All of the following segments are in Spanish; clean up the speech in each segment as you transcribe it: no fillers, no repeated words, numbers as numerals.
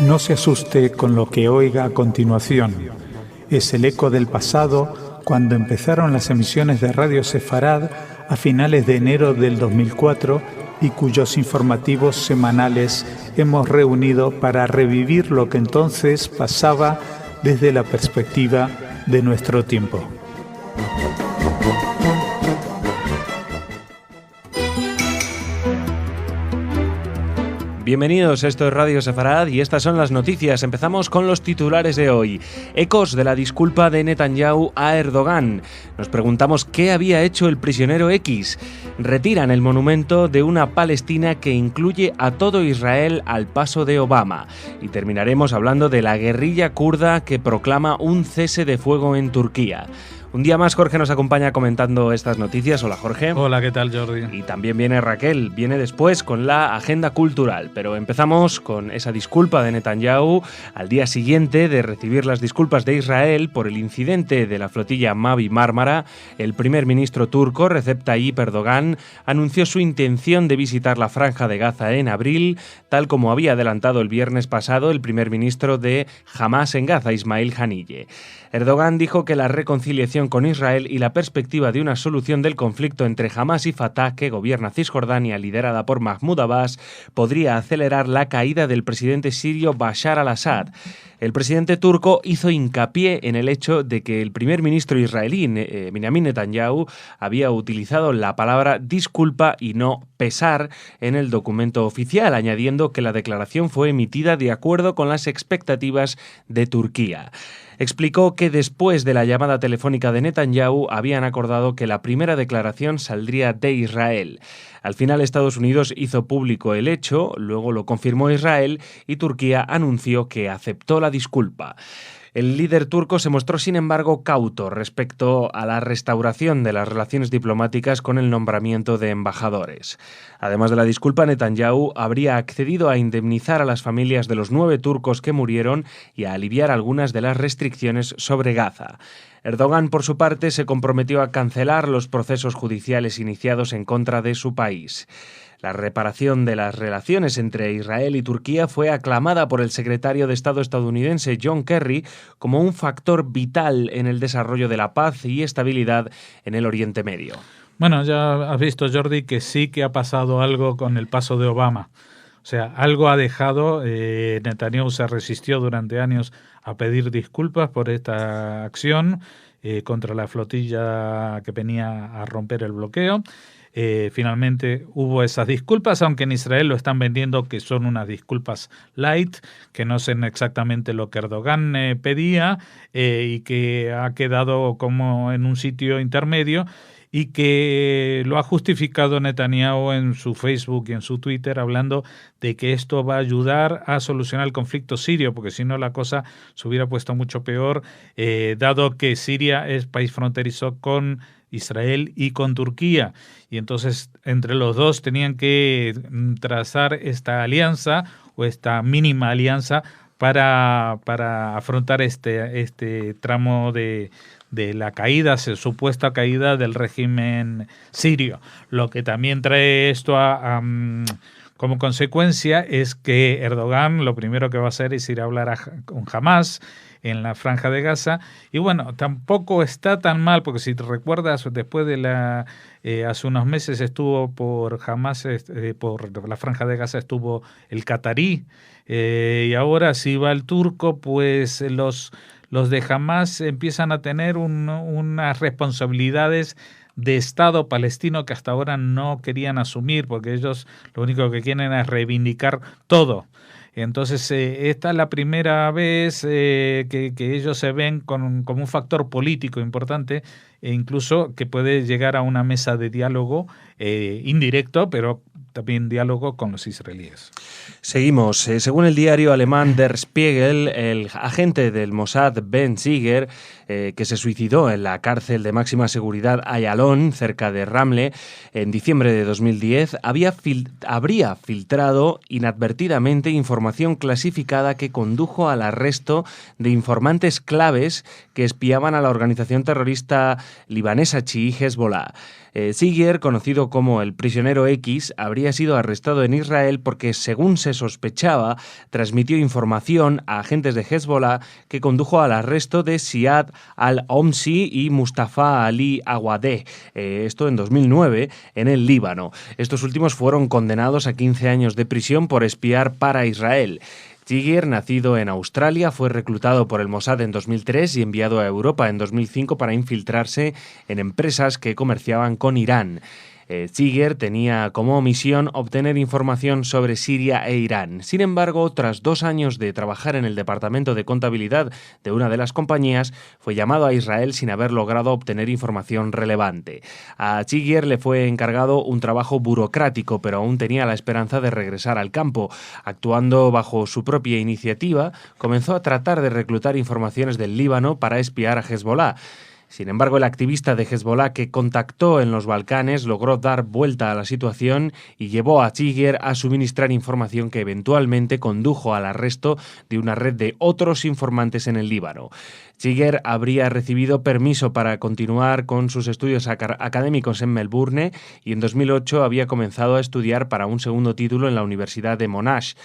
No se asuste con lo que oiga a continuación. Es el eco del pasado cuando empezaron las emisiones de Radio Sefarad a finales de enero del 2004 y cuyos informativos semanales hemos reunido para revivir lo que entonces pasaba desde la perspectiva de nuestro tiempo. Bienvenidos, esto es Radio Sefarad y estas son las noticias. Empezamos con los titulares de hoy. Ecos de la disculpa de Netanyahu a Erdogan. Nos preguntamos qué había hecho el prisionero X. Retiran el monumento de una Palestina que incluye a todo Israel al paso de Obama. Y terminaremos hablando de la guerrilla kurda que proclama un cese de fuego en Turquía. Un día más Jorge nos acompaña comentando estas noticias. Hola Jorge. Hola, ¿qué tal Jordi? Y también viene Raquel, viene después con la agenda cultural. Pero empezamos con esa disculpa de Netanyahu al día siguiente de recibir las disculpas de Israel por el incidente de la flotilla Mavi Mármara. El primer ministro turco Recep Tayyip Erdogan anunció su intención de visitar la Franja de Gaza en abril, tal como había adelantado el viernes pasado el primer ministro de Hamás en Gaza, Ismail Haniyeh. Erdogan dijo que la reconciliación con Israel y la perspectiva de una solución del conflicto entre Hamás y Fatah, que gobierna Cisjordania liderada por Mahmoud Abbas, podría acelerar la caída del presidente sirio Bashar al-Assad. El presidente turco hizo hincapié en el hecho de que el primer ministro israelí, Benjamin Netanyahu, había utilizado la palabra disculpa y no pesar en el documento oficial, añadiendo que la declaración fue emitida de acuerdo con las expectativas de Turquía. Explicó que después de la llamada telefónica de Netanyahu habían acordado que la primera declaración saldría de Israel. Al final Estados Unidos hizo público el hecho, luego lo confirmó Israel y Turquía anunció que aceptó la disculpa. El líder turco se mostró, sin embargo, cauto respecto a la restauración de las relaciones diplomáticas con el nombramiento de embajadores. Además de la disculpa, Netanyahu habría accedido a indemnizar a las familias de los 9 turcos que murieron y a aliviar algunas de las restricciones sobre Gaza. Erdogan, por su parte, se comprometió a cancelar los procesos judiciales iniciados en contra de su país. La reparación de las relaciones entre Israel y Turquía fue aclamada por el secretario de Estado estadounidense John Kerry como un factor vital en el desarrollo de la paz y estabilidad en el Oriente Medio. Bueno, ya has visto, Jordi, que sí que ha pasado algo con el paso de Obama. O sea, algo ha dejado. Netanyahu se resistió durante años a pedir disculpas por esta acción contra la flotilla que venía a romper el bloqueo. Finalmente hubo esas disculpas, aunque en Israel lo están vendiendo que son unas disculpas light, que no son exactamente lo que Erdogan pedía y que ha quedado como en un sitio intermedio y que lo ha justificado Netanyahu en su Facebook y en su Twitter hablando de que esto va a ayudar a solucionar el conflicto sirio, porque si no la cosa se hubiera puesto mucho peor, dado que Siria es país fronterizo con Israel y con Turquía, y entonces entre los dos tenían que trazar esta alianza o esta mínima alianza para afrontar este tramo de la caída, supuesta caída del régimen sirio. Lo que también trae esto como consecuencia es que Erdogan lo primero que va a hacer es ir a hablar con Hamás en la Franja de Gaza, y bueno, tampoco está tan mal, porque si te recuerdas, después de hace unos meses estuvo por Hamás, por la Franja de Gaza estuvo el catarí, y ahora si va el turco, pues los de Hamás empiezan a tener unas responsabilidades de Estado palestino que hasta ahora no querían asumir, porque ellos lo único que quieren es reivindicar todo. Entonces, esta es la primera vez que ellos se ven como un factor político importante e incluso que puede llegar a una mesa de diálogo indirecto, pero también diálogo con los israelíes. Seguimos. Según el diario alemán Der Spiegel, el agente del Mossad Ben Ziger que se suicidó en la cárcel de máxima seguridad Ayalon, cerca de Ramle, en diciembre de 2010, habría filtrado inadvertidamente información clasificada que condujo al arresto de informantes claves que espiaban a la organización terrorista libanesa chií Hezbollah. Siger, conocido como el prisionero X, habría sido arrestado en Israel porque, según se sospechaba, transmitió información a agentes de Hezbollah que condujo al arresto de Ziad al-Omsi y Mustafa Ali Awadeh, esto en 2009, en el Líbano. Estos últimos fueron condenados a 15 años de prisión por espiar para Israel. Siger, nacido en Australia, fue reclutado por el Mossad en 2003 y enviado a Europa en 2005 para infiltrarse en empresas que comerciaban con Irán. Siger tenía como misión obtener información sobre Siria e Irán. Sin embargo, tras 2 años de trabajar en el departamento de contabilidad de una de las compañías, fue llamado a Israel sin haber logrado obtener información relevante. A Siger le fue encargado un trabajo burocrático, pero aún tenía la esperanza de regresar al campo. Actuando bajo su propia iniciativa, comenzó a tratar de reclutar informaciones del Líbano para espiar a Hezbollah. Sin embargo, el activista de Hezbollah que contactó en los Balcanes logró dar vuelta a la situación y llevó a Siger a suministrar información que eventualmente condujo al arresto de una red de otros informantes en el Líbano. Siger habría recibido permiso para continuar con sus estudios académicos en Melbourne y en 2008 había comenzado a estudiar para un segundo título en la Universidad de Monash.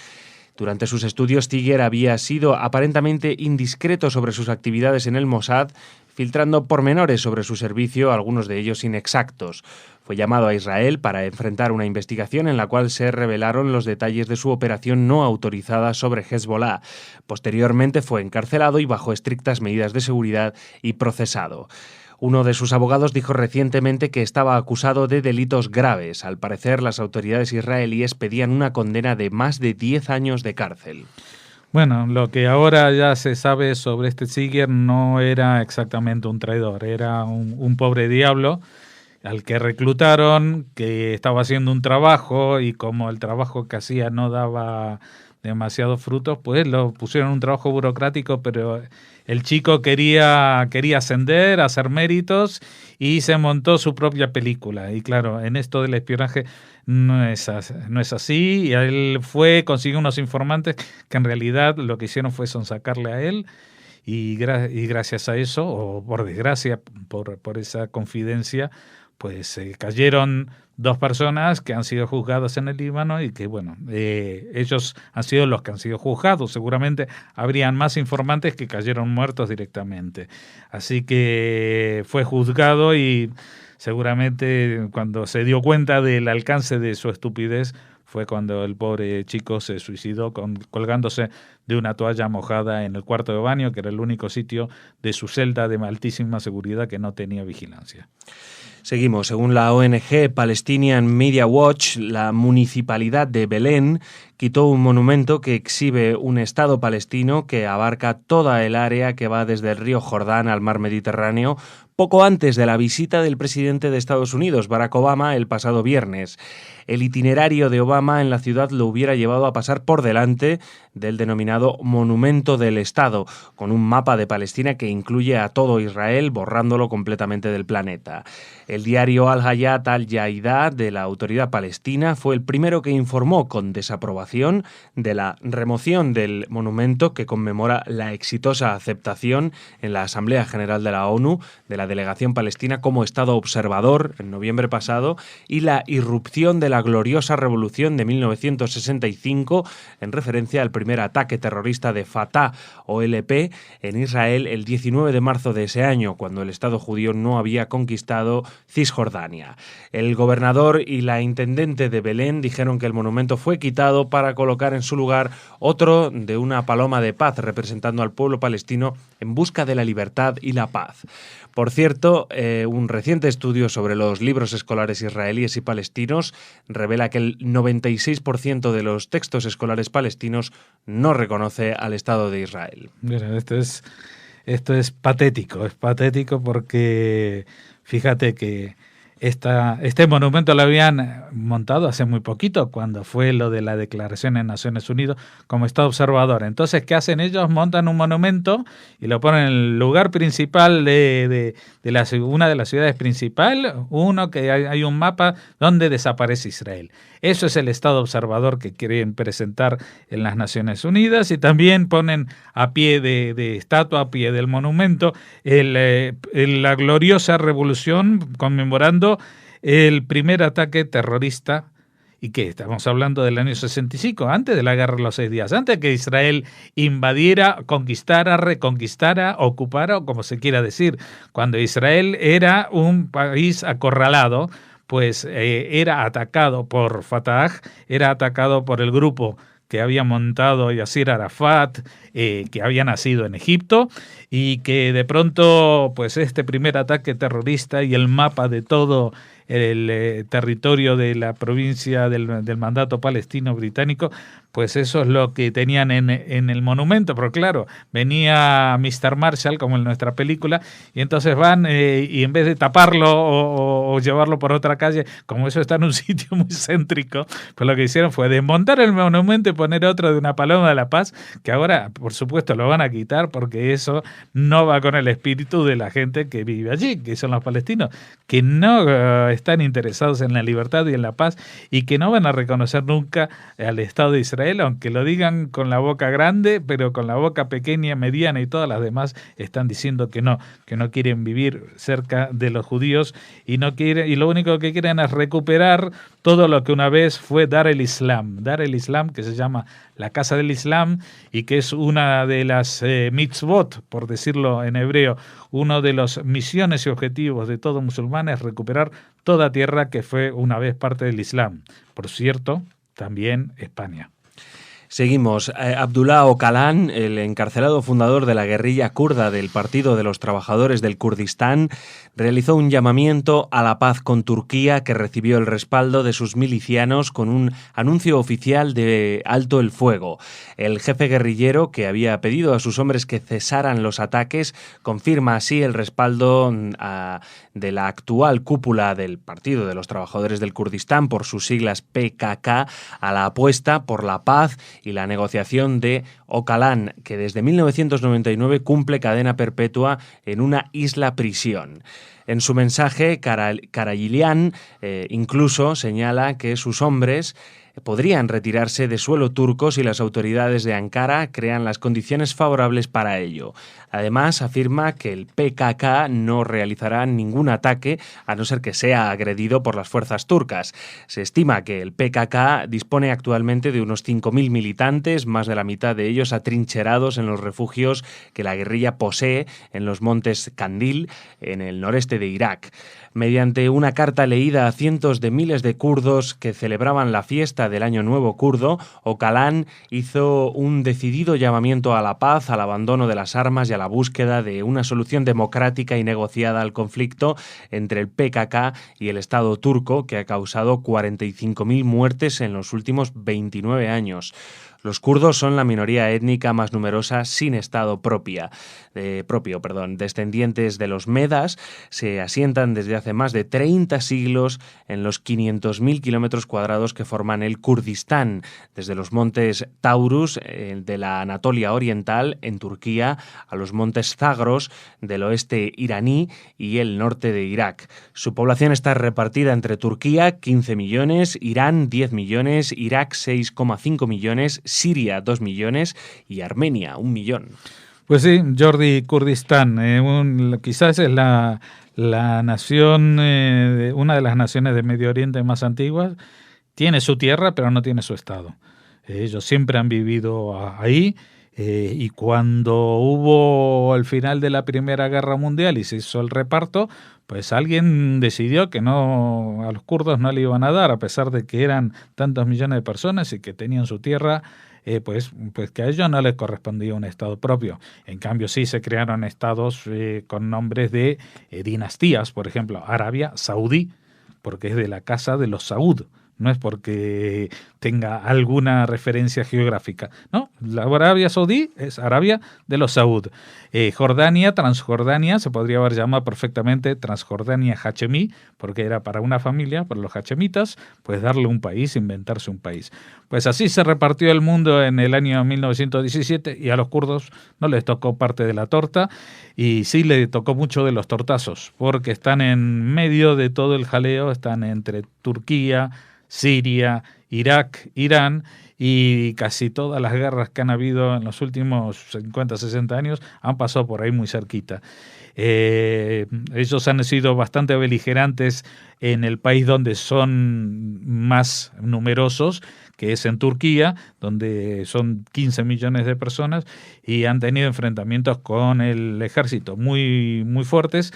Durante sus estudios, Siger había sido aparentemente indiscreto sobre sus actividades en el Mossad, filtrando pormenores sobre su servicio, algunos de ellos inexactos. Fue llamado a Israel para enfrentar una investigación en la cual se revelaron los detalles de su operación no autorizada sobre Hezbollah. Posteriormente fue encarcelado y bajo estrictas medidas de seguridad y procesado. Uno de sus abogados dijo recientemente que estaba acusado de delitos graves. Al parecer, las autoridades israelíes pedían una condena de más de 10 años de cárcel. Bueno, lo que ahora ya se sabe sobre este Siger no era exactamente un traidor, era un pobre diablo al que reclutaron, que estaba haciendo un trabajo y como el trabajo que hacía no daba demasiados frutos, pues lo pusieron en un trabajo burocrático, pero el chico quería ascender, hacer méritos y se montó su propia película. Y claro, en esto del espionaje no es así. Y él consiguió unos informantes que en realidad lo que hicieron fue sonsacarle a él y gracias a eso, o por desgracia, por esa confidencia, pues cayeron 2 personas que han sido juzgadas en el Líbano y que, bueno, ellos han sido los que han sido juzgados. Seguramente habrían más informantes que cayeron muertos directamente. Así que fue juzgado y seguramente cuando se dio cuenta del alcance de su estupidez fue cuando el pobre chico se suicidó colgándose de una toalla mojada en el cuarto de baño, que era el único sitio de su celda de altísima seguridad que no tenía vigilancia. Seguimos. Según la ONG Palestinian Media Watch, la municipalidad de Belén quitó un monumento que exhibe un Estado palestino que abarca toda el área que va desde el río Jordán al mar Mediterráneo, poco antes de la visita del presidente de Estados Unidos, Barack Obama, el pasado viernes. El itinerario de Obama en la ciudad lo hubiera llevado a pasar por delante del denominado Monumento del Estado, con un mapa de Palestina que incluye a todo Israel, borrándolo completamente del planeta. El diario Al-Hayat Al-Jaidá de la Autoridad Palestina fue el primero que informó con desaprobación de la remoción del monumento que conmemora la exitosa aceptación en la Asamblea General de la ONU de la delegación palestina como Estado observador en noviembre pasado y la irrupción de la gloriosa revolución de 1965 en referencia al primer ataque terrorista de Fatah OLP en Israel el 19 de marzo de ese año, cuando el Estado judío no había conquistado Cisjordania. El gobernador y la intendente de Belén dijeron que el monumento fue quitado para colocar en su lugar otro de una paloma de paz representando al pueblo palestino en busca de la libertad y la paz. Por cierto, un reciente estudio sobre los libros escolares israelíes y palestinos revela que el 96% de los textos escolares palestinos no reconoce al Estado de Israel. Mira, esto es patético porque fíjate que este monumento lo habían montado hace muy poquito, cuando fue lo de la declaración en Naciones Unidas como Estado observador. Entonces, ¿qué hacen ellos? Montan un monumento y lo ponen en el lugar principal de una de las ciudades principales, uno que hay un mapa donde desaparece Israel. Eso es el Estado observador que quieren presentar en las Naciones Unidas, y también ponen a pie de estatua, a pie del monumento, la gloriosa revolución conmemorando el primer ataque terrorista. ¿Y qué? Estamos hablando del año 65, antes de la Guerra de los 6 días, antes de que Israel invadiera, conquistara, reconquistara, ocupara, o como se quiera decir. Cuando Israel era un país acorralado, pues era atacado por Fatah, era atacado por el grupo que había montado Yasser Arafat, que había nacido en Egipto, y que de pronto, pues este primer ataque terrorista y el mapa de todo el territorio de la provincia del mandato palestino británico, pues eso es lo que tenían en el monumento. Pero claro, venía Mr. Marshall, como en nuestra película, y entonces van y en vez de taparlo o llevarlo por otra calle, como eso está en un sitio muy céntrico, pues lo que hicieron fue desmontar el monumento y poner otro de una paloma de la paz, que ahora, por supuesto, lo van a quitar porque eso no va con el espíritu de la gente que vive allí, que son los palestinos, que no están interesados en la libertad y en la paz, y que no van a reconocer nunca al Estado de Israel, aunque lo digan con la boca grande, pero con la boca pequeña, mediana y todas las demás están diciendo que no quieren vivir cerca de los judíos, y lo único que quieren es recuperar todo lo que una vez fue Dar el Islam, que se llama la Casa del Islam, y que es una de las mitzvot, por decirlo en hebreo, uno de las misiones y objetivos de todo musulmán es recuperar toda tierra que fue una vez parte del Islam. Por cierto, también España. Seguimos. Abdullah Öcalan, el encarcelado fundador de la guerrilla kurda del Partido de los Trabajadores del Kurdistán, realizó un llamamiento a la paz con Turquía, que recibió el respaldo de sus milicianos con un anuncio oficial de alto el fuego. El jefe guerrillero, que había pedido a sus hombres que cesaran los ataques, confirma así el respaldo de la actual cúpula del Partido de los Trabajadores del Kurdistán, por sus siglas PKK, a la apuesta por la paz y la negociación de Öcalan, que desde 1999 cumple cadena perpetua en una isla prisión. En su mensaje, Karayilian incluso señala que sus hombres podrían retirarse de suelo turco si las autoridades de Ankara crean las condiciones favorables para ello. Además, afirma que el PKK no realizará ningún ataque a no ser que sea agredido por las fuerzas turcas. Se estima que el PKK dispone actualmente de unos 5.000 militantes, más de la mitad de ellos atrincherados en los refugios que la guerrilla posee en los montes Kandil, en el noreste de Irak. Mediante una carta leída a cientos de miles de kurdos que celebraban la fiesta del Año Nuevo kurdo, Öcalan hizo un decidido llamamiento a la paz, al abandono de las armas y a la búsqueda de una solución democrática y negociada al conflicto entre el PKK y el Estado turco, que ha causado 45.000 muertes en los últimos 29 años. Los kurdos son la minoría étnica más numerosa sin Estado propio. Descendientes de los medas, se asientan desde hace más de 30 siglos en los 500.000 kilómetros cuadrados que forman el Kurdistán, desde los montes Taurus de la Anatolia Oriental en Turquía a los montes Zagros del oeste iraní y el norte de Irak. Su población está repartida entre Turquía, 15 millones, Irán, 10 millones, Irak, 6,5 millones, Siria, 2 millones y Armenia, 1 millón. Pues sí, Jordi, Kurdistán, quizás es la nación, una de las naciones de Medio Oriente más antiguas. Tiene su tierra, pero no tiene su Estado. Ellos siempre han vivido ahí, y cuando hubo el final de la Primera Guerra Mundial y se hizo el reparto, pues alguien decidió que a los kurdos no le iban a dar, a pesar de que eran tantos millones de personas y que tenían su tierra. Pues que a ellos no les correspondía un estado propio. En cambio, sí se crearon estados con nombres de dinastías, por ejemplo, Arabia Saudí, porque es de la casa de los Saud, no es porque tenga alguna referencia geográfica, ¿no? La Arabia Saudí es Arabia de los Saud. Jordania, Transjordania, se podría haber llamado perfectamente Transjordania Hachemí, porque era para una familia, para los hachemitas, pues darle un país, inventarse un país. Pues así se repartió el mundo en el año 1917 y a los kurdos no les tocó parte de la torta y sí le tocó mucho de los tortazos, porque están en medio de todo el jaleo, están entre Turquía, Siria, Irak, Irán, y casi todas las guerras que han habido en los últimos 50, 60 años han pasado por ahí muy cerquita. Ellos han sido bastante beligerantes en el país donde son más numerosos, que es en Turquía, donde son 15 millones de personas, y han tenido enfrentamientos con el ejército muy, muy fuertes,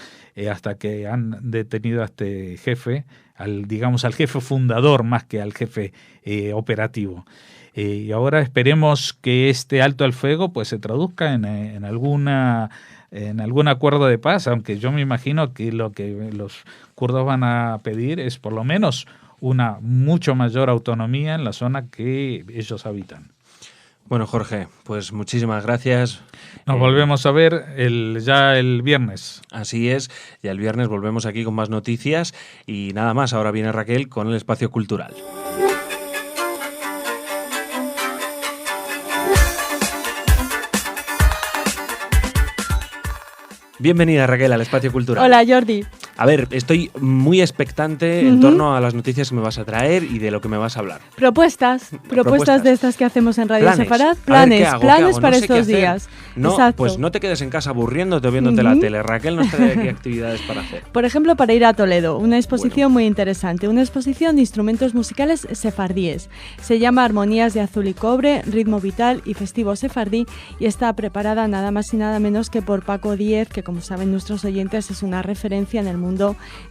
hasta que han detenido a este jefe, al jefe fundador más que al jefe operativo. Y ahora esperemos que este alto al fuego pues se traduzca en algún acuerdo de paz, aunque yo me imagino que lo que los kurdos van a pedir es por lo menos una mucho mayor autonomía en la zona que ellos habitan. Bueno, Jorge, pues muchísimas gracias. Nos volvemos a ver ya el viernes. Así es, ya el viernes volvemos aquí con más noticias y nada más. Ahora viene Raquel con el espacio cultural. Bienvenida, Raquel, al Espacio Cultural. Hola, Jordi. A ver, estoy muy expectante en torno a las noticias que me vas a traer y de lo que me vas a hablar. Propuestas de estas que hacemos en Radio Sefarad. Planes Para estos días. No, exacto. Pues no te quedes en casa aburriéndote o viéndote la tele. Raquel nos trae aquí actividades para hacer. Por ejemplo, para ir a Toledo, una exposición muy interesante. Una exposición de instrumentos musicales sefardíes. Se llama Armonías de Azul y Cobre, Ritmo Vital y Festivo Sefardí y está preparada nada más y nada menos que por Paco Díez, que como saben nuestros oyentes es una referencia en el mundo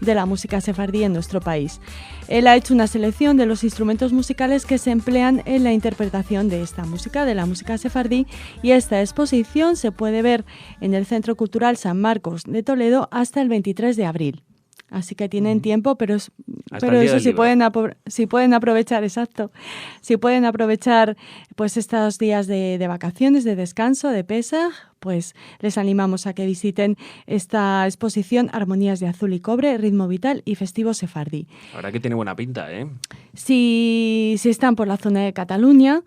de la música sefardí en nuestro país. Él ha hecho una selección de los instrumentos musicales que se emplean en la interpretación de esta música, de la música sefardí, y esta exposición se puede ver en el Centro Cultural San Marcos de Toledo hasta el 23 de abril. Así que tienen tiempo, pero eso si pueden aprovechar, exacto. Si pueden aprovechar pues estos días de vacaciones, de descanso, de Pesaj, pues les animamos a que visiten esta exposición Armonías de Azul y Cobre, Ritmo Vital y Festivo Sefardí. La verdad que tiene buena pinta, ¿eh? Si están por la zona de Cataluña,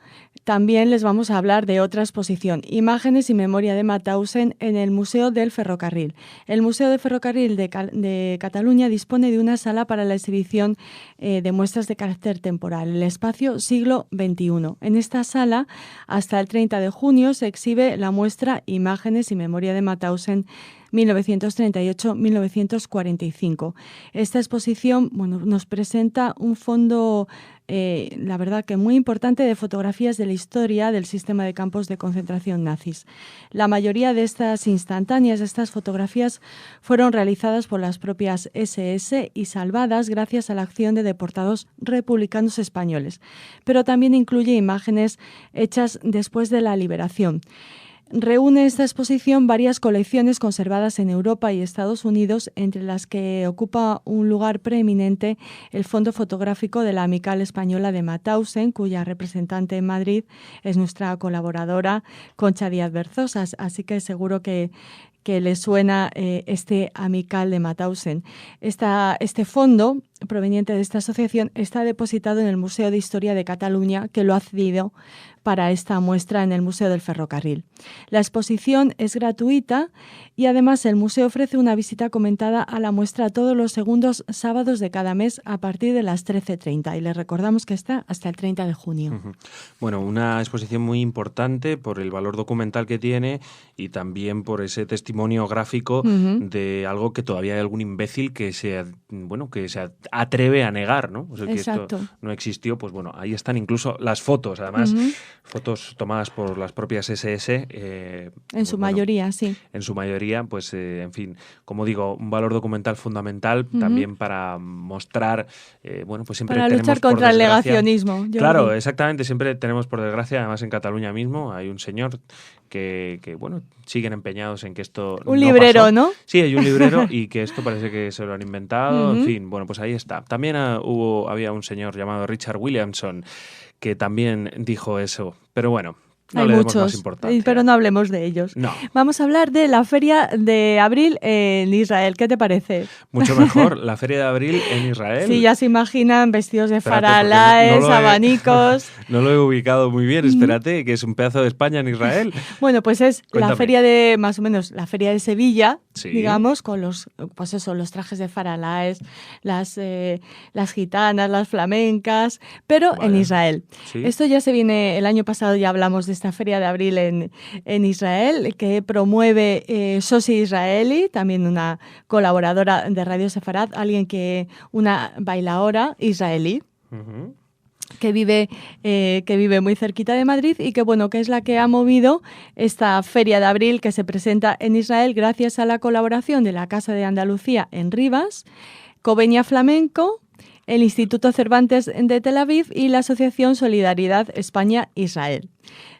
también les vamos a hablar de otra exposición, Imágenes y Memoria de Mauthausen en el Museo del Ferrocarril. El Museo del Ferrocarril de Cataluña dispone de una sala para la exhibición de muestras de carácter temporal, el espacio siglo XXI. En esta sala, hasta el 30 de junio, se exhibe la muestra Imágenes y Memoria de Mauthausen 1938-1945. Esta exposición nos presenta un fondo, la verdad que muy importante, de fotografías de la historia del sistema de campos de concentración nazis. La mayoría de estas instantáneas, de estas fotografías, fueron realizadas por las propias SS y salvadas gracias a la acción de deportados republicanos españoles, pero también incluye imágenes hechas después de la liberación. Reúne esta exposición varias colecciones conservadas en Europa y Estados Unidos, entre las que ocupa un lugar preeminente el fondo fotográfico de la Amical Española de Mauthausen, cuya representante en Madrid es nuestra colaboradora Concha Díaz Berzosas, así que seguro que le suena este Amical de Mauthausen. Este fondo, proveniente de esta asociación, está depositado en el Museo de Historia de Cataluña, que lo ha cedido para esta muestra en el Museo del Ferrocarril. La exposición es gratuita y además el museo ofrece una visita comentada a la muestra todos los segundos sábados de cada mes a partir de las 13:30, y les recordamos que está hasta el 30 de junio. Bueno, una exposición muy importante por el valor documental que tiene y también por ese testimonio gráfico de algo que todavía hay algún imbécil que se atreve a negar, ¿no? O sea, que esto no existió. Pues bueno, ahí están incluso las fotos, además, fotos tomadas por las propias SS. En su mayoría, sí. En su mayoría, pues, en fin, como digo, un valor documental fundamental también para mostrar, pues siempre para tenemos luchar contra el negacionismo. Claro, exactamente, siempre tenemos, por desgracia, además en Cataluña mismo, hay un señor bueno, siguen empeñados en que esto un librero, pasó. ¿no? Sí, hay un librero y que esto parece que se lo han inventado. En fin, bueno, pues ahí está. También había un señor llamado Richard Williamson que también dijo eso. Pero bueno, no hay le demos más muchos, importancia. pero no hablemos de ellos. No. Vamos a hablar de la Feria de Abril en Israel. ¿Qué te parece? Mucho mejor, la Feria de Abril en Israel. Sí, ya se imaginan vestidos de Espérate, faralaes, no lo he- abanicos. No lo he ubicado muy bien, espérate, que es un pedazo de España en Israel. Bueno, pues es Cuéntame. la feria de, más o menos, la feria de Sevilla, Sí. digamos, con los, pues eso, los trajes de faralaes, las gitanas, las flamencas, pero en Vale. Israel. Sí. Esto ya se viene, el año pasado ya hablamos de esta feria de abril en Israel, que promueve Sosi Israeli, también una colaboradora de Radio Sefarad, una bailaora israelí. Ujú. Que vive muy cerquita de Madrid y que es la que ha movido esta Feria de Abril que se presenta en Israel gracias a la colaboración de la Casa de Andalucía en Rivas, Cobeña Flamenco, el Instituto Cervantes de Tel Aviv y la Asociación Solidaridad España-Israel.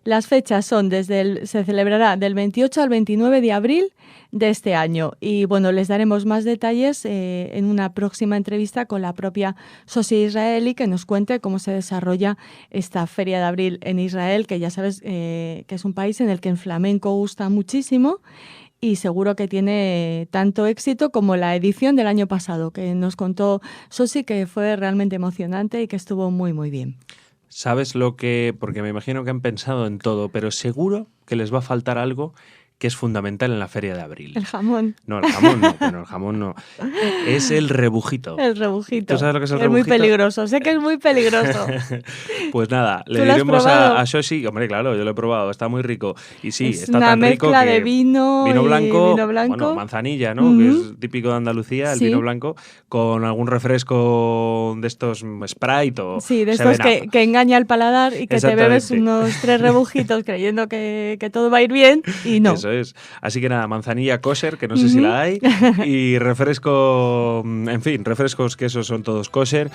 Las fechas se celebrará del 28 al 29 de abril de este año y les daremos más detalles en una próxima entrevista con la propia Sosi Israeli que nos cuente cómo se desarrolla esta Feria de Abril en Israel, que ya sabes que es un país en el que el flamenco gusta muchísimo y seguro que tiene tanto éxito como la edición del año pasado, que nos contó Sosi que fue realmente emocionante y que estuvo muy, muy bien. ¿Sabes porque me imagino que han pensado en todo, pero seguro que les va a faltar algo que es fundamental en la Feria de Abril? El jamón. No, el jamón no, bueno, el jamón no. Es el rebujito. El rebujito. ¿Tú sabes lo que es el Es rebujito? muy peligroso, sé que es muy peligroso. Pues nada, le ¿Tú lo has diremos probado? a Shoshi, hombre, claro, yo lo he probado, está muy rico. Y sí, Es está una tan rico mezcla que de vino y blanco, vino blanco. bueno, manzanilla, ¿no? Que es típico de Andalucía, el Sí. vino blanco, con algún refresco de estos Sprite o Sí, de estos 7-Up. que engaña al paladar y que te bebes Exactamente. unos 3 rebujitos creyendo que todo va a ir bien y no. Eso es. Así que nada, manzanilla kosher, que no sé si la hay, y refresco, en fin, refrescos que esos son todos kosher.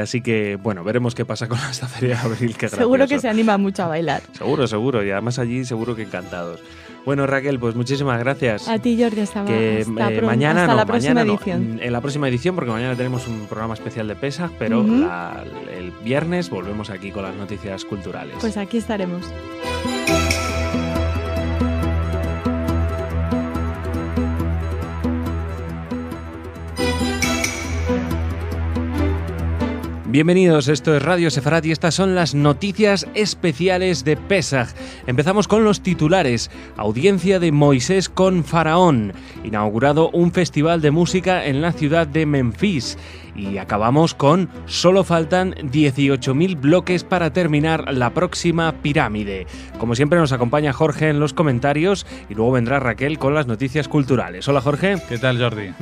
Así que, bueno, veremos qué pasa con esta Feria de Abril, que Seguro que se anima mucho a bailar. Seguro, y además allí seguro que encantados. Bueno, Raquel, pues muchísimas gracias. A ti, Jordi, hasta Mañana hasta no, la próxima mañana no. edición. En la próxima edición, porque mañana tenemos un programa especial de Pesaj, pero el viernes volvemos aquí con las noticias culturales. Pues aquí estaremos. Bienvenidos, esto es Radio Sefarad y estas son las noticias especiales de Pesaj. Empezamos con los titulares. Audiencia de Moisés con Faraón. Inaugurado un festival de música en la ciudad de Memphis. Y acabamos con solo faltan 18.000 bloques para terminar la próxima pirámide. Como siempre nos acompaña Jorge en los comentarios y luego vendrá Raquel con las noticias culturales. Hola Jorge. ¿Qué tal, Jordi?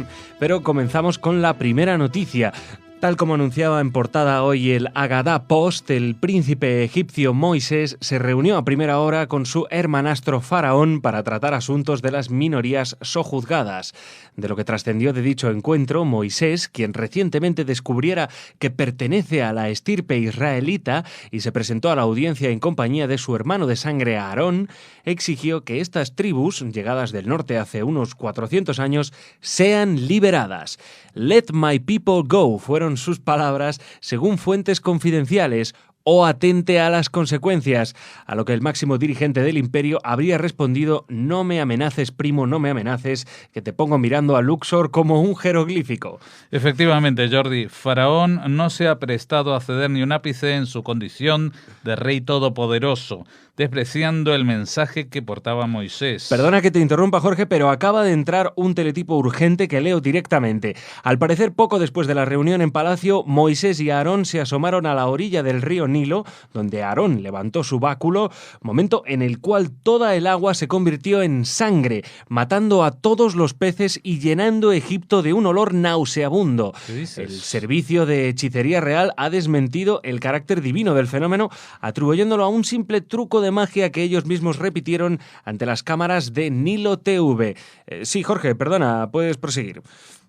Pero comenzamos con la primera noticia. Tal como anunciaba en portada hoy el Haggadah Post, el príncipe egipcio Moisés se reunió a primera hora con su hermanastro Faraón para tratar asuntos de las minorías sojuzgadas. De lo que trascendió de dicho encuentro, Moisés, quien recientemente descubriera que pertenece a la estirpe israelita y se presentó a la audiencia en compañía de su hermano de sangre Aarón, exigió que estas tribus, llegadas del norte hace unos 400 años, sean liberadas. Let my people go fueron sus palabras, según fuentes confidenciales, o atente a las consecuencias, a lo que el máximo dirigente del imperio habría respondido: no me amenaces, primo, no me amenaces, que te pongo mirando a Luxor como un jeroglífico. Efectivamente, Jordi, Faraón no se ha prestado a ceder ni un ápice en su condición de rey todopoderoso, despreciando el mensaje que portaba Moisés. Perdona que te interrumpa, Jorge, pero acaba de entrar un teletipo urgente que leo directamente. Al parecer, poco después de la reunión en Palacio, Moisés y Aarón se asomaron a la orilla del río Nilo, donde Aarón levantó su báculo, momento en el cual toda el agua se convirtió en sangre, matando a todos los peces y llenando Egipto de un olor nauseabundo. ¿Qué dices? El servicio de hechicería real ha desmentido el carácter divino del fenómeno, atribuyéndolo a un simple truco de magia que ellos mismos repitieron ante las cámaras de Nilo TV. Sí, Jorge, perdona, puedes proseguir.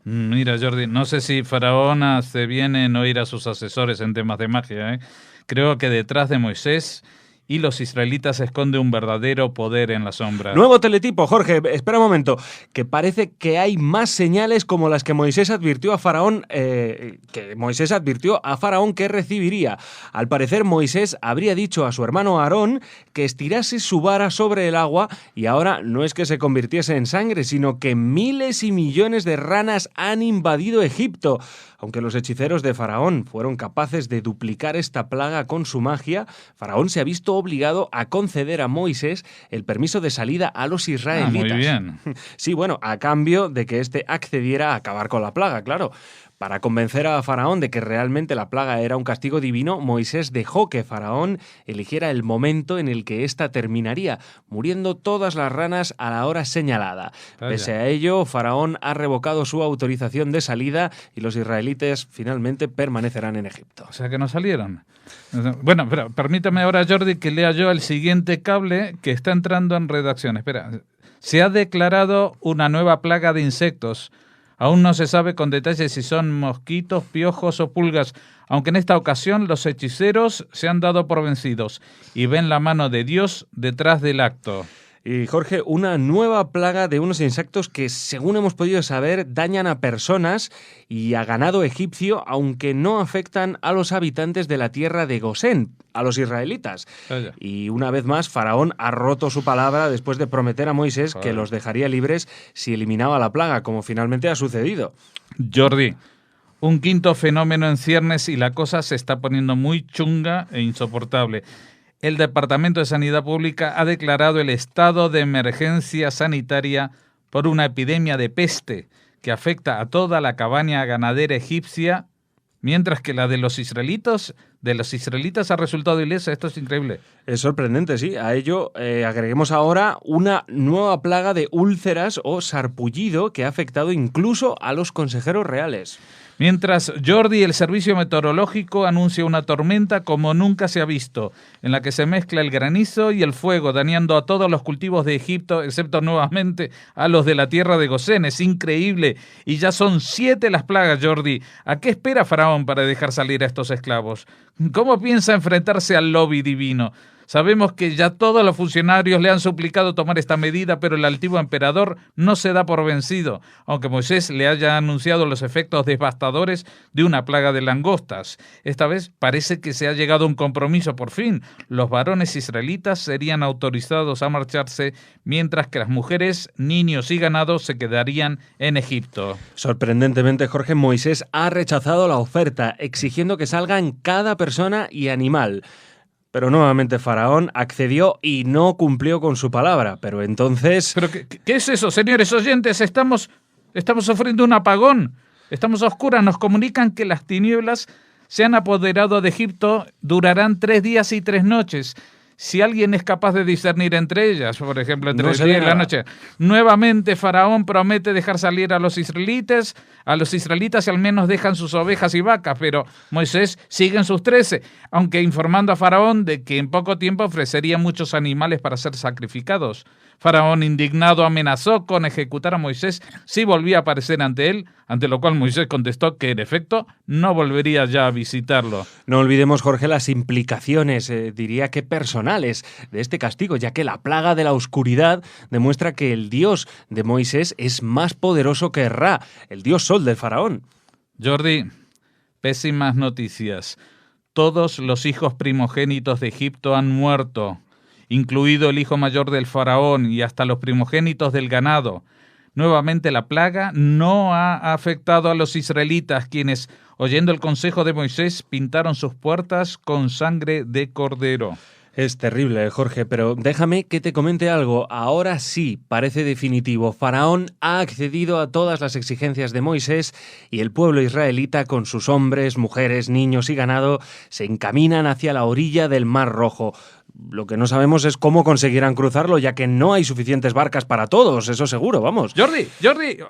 Mira, Jordi, no sé si Faraón hace bien en oír a sus asesores en temas de magia, ¿eh? Creo que detrás de Moisés y los israelitas esconden un verdadero poder en la sombra. Nuevo teletipo, Jorge, espera un momento, que parece que hay más señales como las que Moisés advirtió a Faraón, que recibiría. Al parecer, Moisés habría dicho a su hermano Aarón que estirase su vara sobre el agua y ahora no es que se convirtiese en sangre, sino que miles y millones de ranas han invadido Egipto. Aunque los hechiceros de Faraón fueron capaces de duplicar esta plaga con su magia, Faraón se ha visto obligado a conceder a Moisés el permiso de salida a los israelitas. Muy bien. Sí, bueno, a cambio de que éste accediera a acabar con la plaga, claro. Para convencer a Faraón de que realmente la plaga era un castigo divino, Moisés dejó que Faraón eligiera el momento en el que ésta terminaría, muriendo todas las ranas a la hora señalada. Vaya. Pese a ello, Faraón ha revocado su autorización de salida y los israelitas finalmente permanecerán en Egipto. O sea que no salieron. Bueno, pero permítame ahora, Jordi, que lea yo el siguiente cable que está entrando en redacción. Espera. Se ha declarado una nueva plaga de insectos. Aún no se sabe con detalle si son mosquitos, piojos o pulgas, aunque en esta ocasión los hechiceros se han dado por vencidos y ven la mano de Dios detrás del acto. Y Jorge, una nueva plaga de unos insectos que, según hemos podido saber, dañan a personas y a ganado egipcio, aunque no afectan a los habitantes de la tierra de Gosén, a los israelitas. Vaya. Y una vez más, Faraón ha roto su palabra después de prometer a Moisés que los dejaría libres si eliminaba la plaga, como finalmente ha sucedido. Jordi, un quinto fenómeno en ciernes y la cosa se está poniendo muy chunga e insoportable. El Departamento de Sanidad Pública ha declarado el estado de emergencia sanitaria por una epidemia de peste que afecta a toda la cabaña ganadera egipcia, mientras que la de los israelitas ha resultado ilesa. Esto es increíble. Es sorprendente, sí. A ello agreguemos ahora una nueva plaga de úlceras o sarpullido que ha afectado incluso a los consejeros reales. Mientras, Jordi, el Servicio Meteorológico anuncia una tormenta como nunca se ha visto, en la que se mezcla el granizo y el fuego, dañando a todos los cultivos de Egipto, excepto nuevamente a los de la tierra de Gosén. Es increíble. Y ya son 7 las plagas, Jordi. ¿A qué espera Faraón para dejar salir a estos esclavos? ¿Cómo piensa enfrentarse al lobby divino? Sabemos que ya todos los funcionarios le han suplicado tomar esta medida, pero el altivo emperador no se da por vencido, aunque Moisés le haya anunciado los efectos devastadores de una plaga de langostas. Esta vez parece que se ha llegado a un compromiso por fin. Los varones israelitas serían autorizados a marcharse, mientras que las mujeres, niños y ganado se quedarían en Egipto. Sorprendentemente, Jorge, Moisés ha rechazado la oferta, exigiendo que salgan cada persona y animal. Pero nuevamente Faraón accedió y no cumplió con su palabra. Pero entonces... ¿Pero qué es eso, señores oyentes? Estamos sufriendo un apagón. Estamos a oscuras. Nos comunican que las tinieblas se han apoderado de Egipto. Durarán 3 días y 3 noches. Si alguien es capaz de discernir entre ellas, por ejemplo, entre el día y la noche. Nuevamente Faraón promete dejar salir a los israelitas y al menos dejan sus ovejas y vacas, pero Moisés sigue en sus 13, aunque informando a Faraón de que en poco tiempo ofrecería muchos animales para ser sacrificados. Faraón, indignado, amenazó con ejecutar a Moisés si volvía a aparecer ante él, ante lo cual Moisés contestó que, en efecto, no volvería ya a visitarlo. No olvidemos, Jorge, las implicaciones, diría que personales, de este castigo, ya que la plaga de la oscuridad demuestra que el Dios de Moisés es más poderoso que Ra, el dios sol del Faraón. Jordi, pésimas noticias. Todos los hijos primogénitos de Egipto han muerto, incluido el hijo mayor del faraón y hasta los primogénitos del ganado. Nuevamente la plaga no ha afectado a los israelitas, quienes, oyendo el consejo de Moisés, pintaron sus puertas con sangre de cordero. Es terrible, Jorge, pero déjame que te comente algo. Ahora sí, parece definitivo. Faraón ha accedido a todas las exigencias de Moisés y el pueblo israelita, con sus hombres, mujeres, niños y ganado, se encaminan hacia la orilla del Mar Rojo. Lo que no sabemos es cómo conseguirán cruzarlo, ya que no hay suficientes barcas para todos, eso seguro, vamos. Jordi,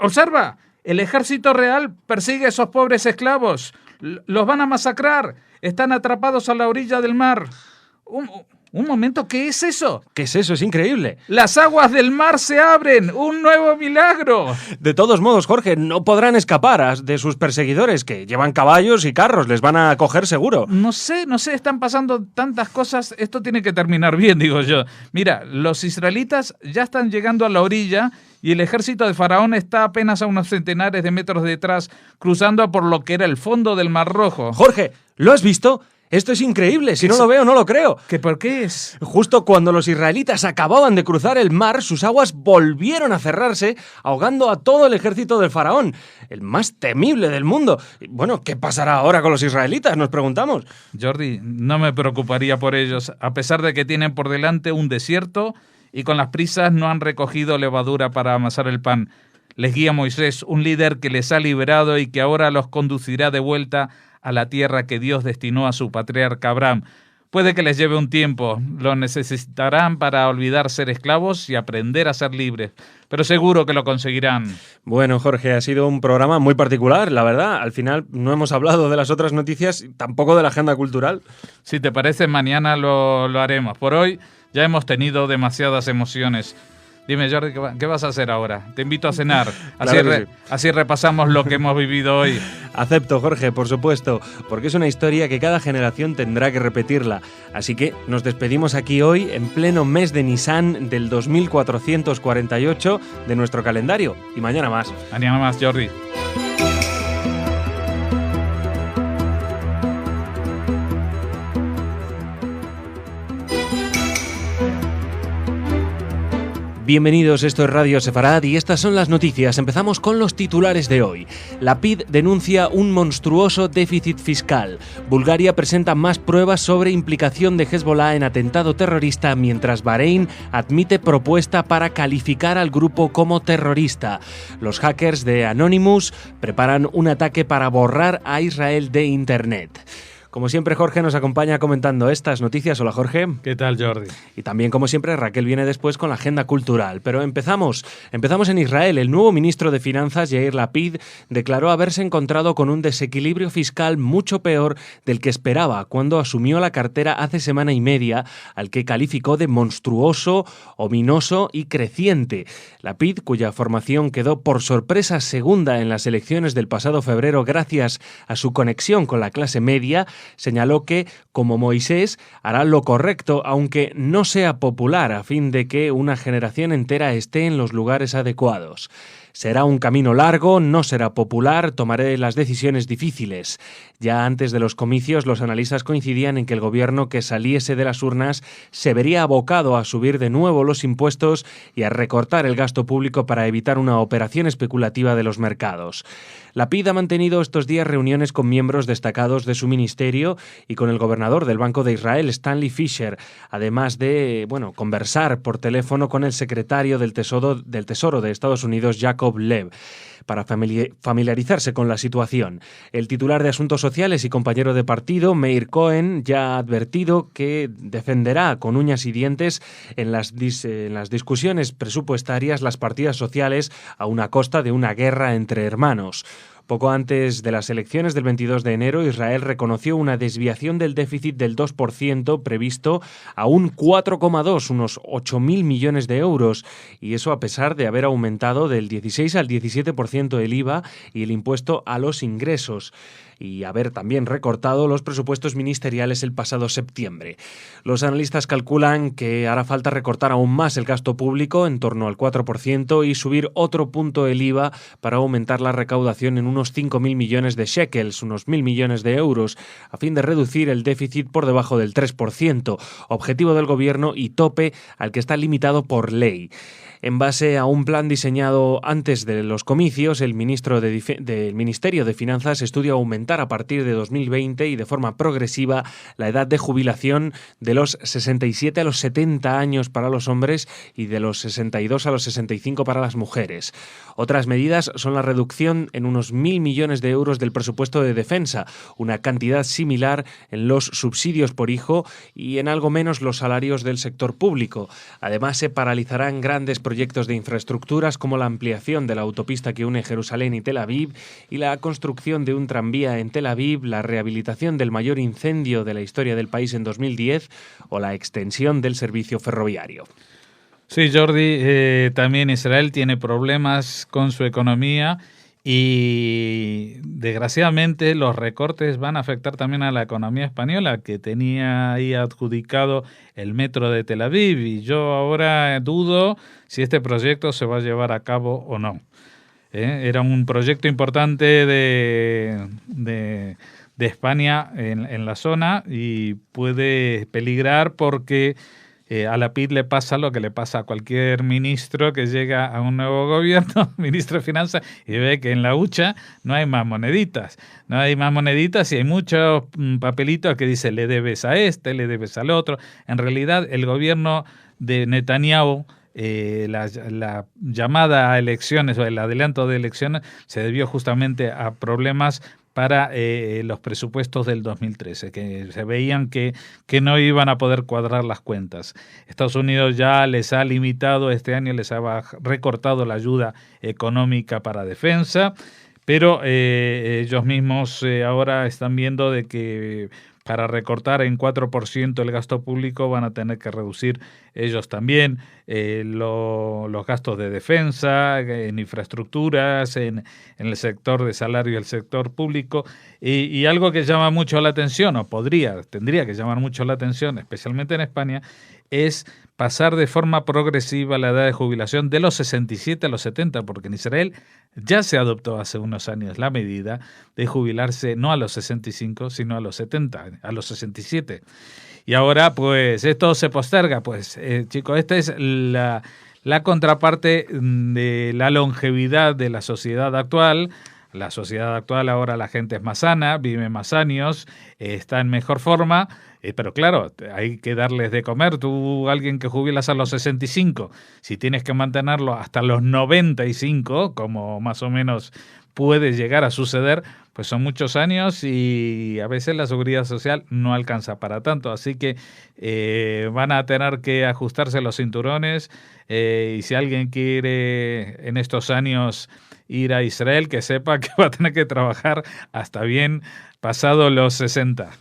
observa. El ejército real persigue a esos pobres esclavos. Los van a masacrar. Están atrapados a la orilla del mar. Un momento, ¿qué es eso? ¿Qué es eso? Es increíble. ¡Las aguas del mar se abren! ¡Un nuevo milagro! De todos modos, Jorge, no podrán escapar de sus perseguidores, que llevan caballos y carros, les van a coger seguro. No sé, están pasando tantas cosas, esto tiene que terminar bien, digo yo. Mira, los israelitas ya están llegando a la orilla y el ejército de Faraón está apenas a unos centenares de metros detrás, cruzando por lo que era el fondo del Mar Rojo. Jorge, ¿lo has visto? Esto es increíble, si no lo veo no lo creo. ¿Qué por qué es? Justo cuando los israelitas acababan de cruzar el mar, sus aguas volvieron a cerrarse, ahogando a todo el ejército del faraón, el más temible del mundo. Bueno, ¿qué pasará ahora con los israelitas? Nos preguntamos. Jordi, no me preocuparía por ellos, a pesar de que tienen por delante un desierto y con las prisas no han recogido levadura para amasar el pan. Les guía Moisés, un líder que les ha liberado y que ahora los conducirá de vuelta a la tierra que Dios destinó a su patriarca Abraham. Puede que les lleve un tiempo, lo necesitarán para olvidar ser esclavos y aprender a ser libres, pero seguro que lo conseguirán. Bueno, Jorge, ha sido un programa muy particular, la verdad. Al final no hemos hablado de las otras noticias, tampoco de la agenda cultural. Si te parece, mañana lo haremos. Por hoy ya hemos tenido demasiadas emociones. Dime, Jordi, ¿qué vas a hacer ahora? Te invito a cenar. Así repasamos lo que hemos vivido hoy. Acepto, Jorge, por supuesto, porque es una historia que cada generación tendrá que repetirla. Así que nos despedimos aquí hoy, en pleno mes de Nisan del 2448 de nuestro calendario. Y mañana más. Mañana más, Jordi. Bienvenidos, esto es Radio Sefarad y estas son las noticias. Empezamos con los titulares de hoy. La PID denuncia un monstruoso déficit fiscal. Bulgaria presenta más pruebas sobre implicación de Hezbollah en atentado terrorista, mientras Bahrein admite propuesta para calificar al grupo como terrorista. Los hackers de Anonymous preparan un ataque para borrar a Israel de Internet. Como siempre, Jorge nos acompaña comentando estas noticias. Hola, Jorge. ¿Qué tal, Jordi? Y también, como siempre, Raquel viene después con la agenda cultural. Pero empezamos en Israel. El nuevo ministro de Finanzas, Yair Lapid, declaró haberse encontrado con un desequilibrio fiscal mucho peor del que esperaba cuando asumió la cartera hace semana y media, al que calificó de monstruoso, ominoso y creciente. Lapid, cuya formación quedó por sorpresa segunda en las elecciones del pasado febrero gracias a su conexión con la clase media, señaló que, como Moisés, hará lo correcto aunque no sea popular a fin de que una generación entera esté en los lugares adecuados. Será un camino largo, no será popular, tomaré las decisiones difíciles. Ya antes de los comicios, los analistas coincidían en que el gobierno que saliese de las urnas se vería abocado a subir de nuevo los impuestos y a recortar el gasto público para evitar una operación especulativa de los mercados. Lapid ha mantenido estos días reuniones con miembros destacados de su ministerio y con el gobernador del Banco de Israel, Stanley Fischer, además de conversar por teléfono con el secretario del Tesoro de Estados Unidos, Jacob Lev, para familiarizarse con la situación. El titular de Asuntos Sociales y compañero de partido, Meir Cohen, ya ha advertido que defenderá con uñas y dientes en las discusiones presupuestarias las partidas sociales a una costa de una guerra entre hermanos. Poco antes de las elecciones del 22 de enero, Israel reconoció una desviación del déficit del 2% previsto a un 4,2, unos 8.000 millones de euros, y eso a pesar de haber aumentado del 16 al 17% el IVA y el impuesto a los ingresos, y haber también recortado los presupuestos ministeriales el pasado septiembre. Los analistas calculan que hará falta recortar aún más el gasto público, en torno al 4%, y subir otro punto el IVA para aumentar la recaudación en unos 5.000 millones de shekels, unos 1.000 millones de euros, a fin de reducir el déficit por debajo del 3%, objetivo del gobierno y tope al que está limitado por ley. En base a un plan diseñado antes de los comicios, el Ministerio de Finanzas estudia aumentar a partir de 2020 y de forma progresiva la edad de jubilación de los 67 a los 70 años para los hombres y de los 62 a los 65 para las mujeres. Otras medidas son la reducción en unos 1.000 millones de euros del presupuesto de defensa, una cantidad similar en los subsidios por hijo y en algo menos los salarios del sector público. Además, se paralizarán grandes proyectos de infraestructuras como la ampliación de la autopista que une Jerusalén y Tel Aviv y la construcción de un tranvía Hezbolá en Tel Aviv, la rehabilitación del mayor incendio de la historia del país en 2010 o la extensión del servicio ferroviario. Sí, Jordi, también Israel tiene problemas con su economía y desgraciadamente los recortes van a afectar también a la economía española, que tenía ahí adjudicado el metro de Tel Aviv, y yo ahora dudo si este proyecto se va a llevar a cabo o no. Era un proyecto importante de España en la zona y puede peligrar porque a la PID le pasa lo que le pasa a cualquier ministro que llega a un nuevo gobierno, ministro de Finanzas, y ve que en la hucha no hay más moneditas. No hay más moneditas y hay muchos papelitos que dice le debes a este, le debes al otro. En realidad, el gobierno de Netanyahu, la llamada a elecciones o el adelanto de elecciones se debió justamente a problemas para los presupuestos del 2013, que se veían que no iban a poder cuadrar las cuentas. Estados Unidos ya les ha limitado, este año les ha recortado la ayuda económica para defensa, pero ellos mismos ahora están viendo de que para recortar en 4% el gasto público van a tener que reducir ellos también los gastos de defensa, en infraestructuras, en el sector de salario y el sector público. Y algo que llama mucho la atención, o tendría que llamar mucho la atención, especialmente en España, es pasar de forma progresiva la edad de jubilación de los 67 a los 70, porque en Israel ya se adoptó hace unos años la medida de jubilarse no a los 65, sino a los 70, a los 67. Y ahora, pues, esto se posterga. Pues, chicos, esta es la contraparte de la longevidad de la sociedad actual. La sociedad actual ahora la gente es más sana, vive más años, está en mejor forma, pero claro, hay que darles de comer. Tú, alguien que jubilas a los 65, si tienes que mantenerlo hasta los 95, como más o menos puede llegar a suceder, pues son muchos años y a veces la seguridad social no alcanza para tanto. Así que van a tener que ajustarse los cinturones y si alguien quiere en estos años ir a Israel, que sepa que va a tener que trabajar hasta bien pasado los 60.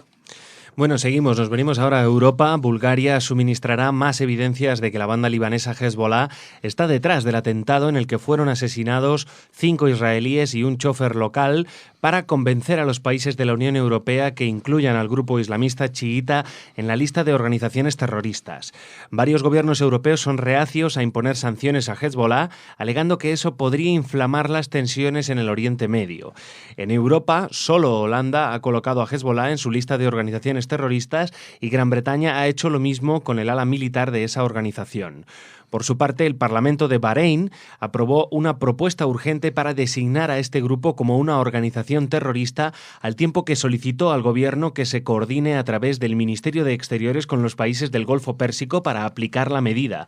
Bueno, seguimos, nos venimos ahora a Europa. Bulgaria suministrará más evidencias de que la banda libanesa Hezbollah está detrás del atentado en el que fueron asesinados 5 israelíes y un chofer local, para convencer a los países de la Unión Europea que incluyan al grupo islamista chiita en la lista de organizaciones terroristas. Varios gobiernos europeos son reacios a imponer sanciones a Hezbollah, alegando que eso podría inflamar las tensiones en el Oriente Medio. En Europa, solo Holanda ha colocado a Hezbollah en su lista de organizaciones terroristas y Gran Bretaña ha hecho lo mismo con el ala militar de esa organización. Por su parte, el Parlamento de Bahrein aprobó una propuesta urgente para designar a este grupo como una organización terrorista, al tiempo que solicitó al gobierno que se coordine a través del Ministerio de Exteriores con los países del Golfo Pérsico para aplicar la medida.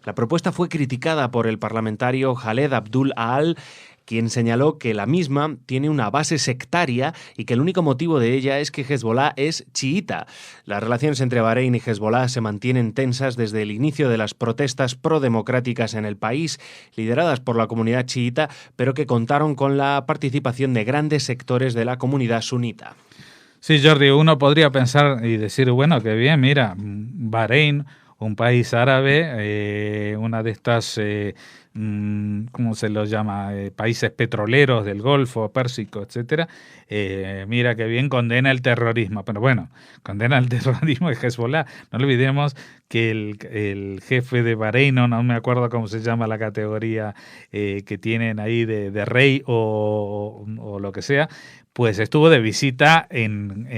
La propuesta fue criticada por el parlamentario Khaled Abdul Aal, quien señaló que la misma tiene una base sectaria y que el único motivo de ella es que Hezbollah es chiita. Las relaciones entre Bahrein y Hezbollah se mantienen tensas desde el inicio de las protestas prodemocráticas en el país, lideradas por la comunidad chiita, pero que contaron con la participación de grandes sectores de la comunidad sunita. Sí, Jordi, uno podría pensar y decir, bueno, qué bien, mira, Bahrein, un país árabe, una de estas, ¿cómo se los llama? Países petroleros del Golfo Pérsico, etcétera. Mira qué bien, condena el terrorismo. Pero bueno, condena el terrorismo de Hezbollah. No olvidemos que el jefe de Bahrein, no me acuerdo cómo se llama la categoría que tienen ahí de rey o lo que sea, pues estuvo de visita en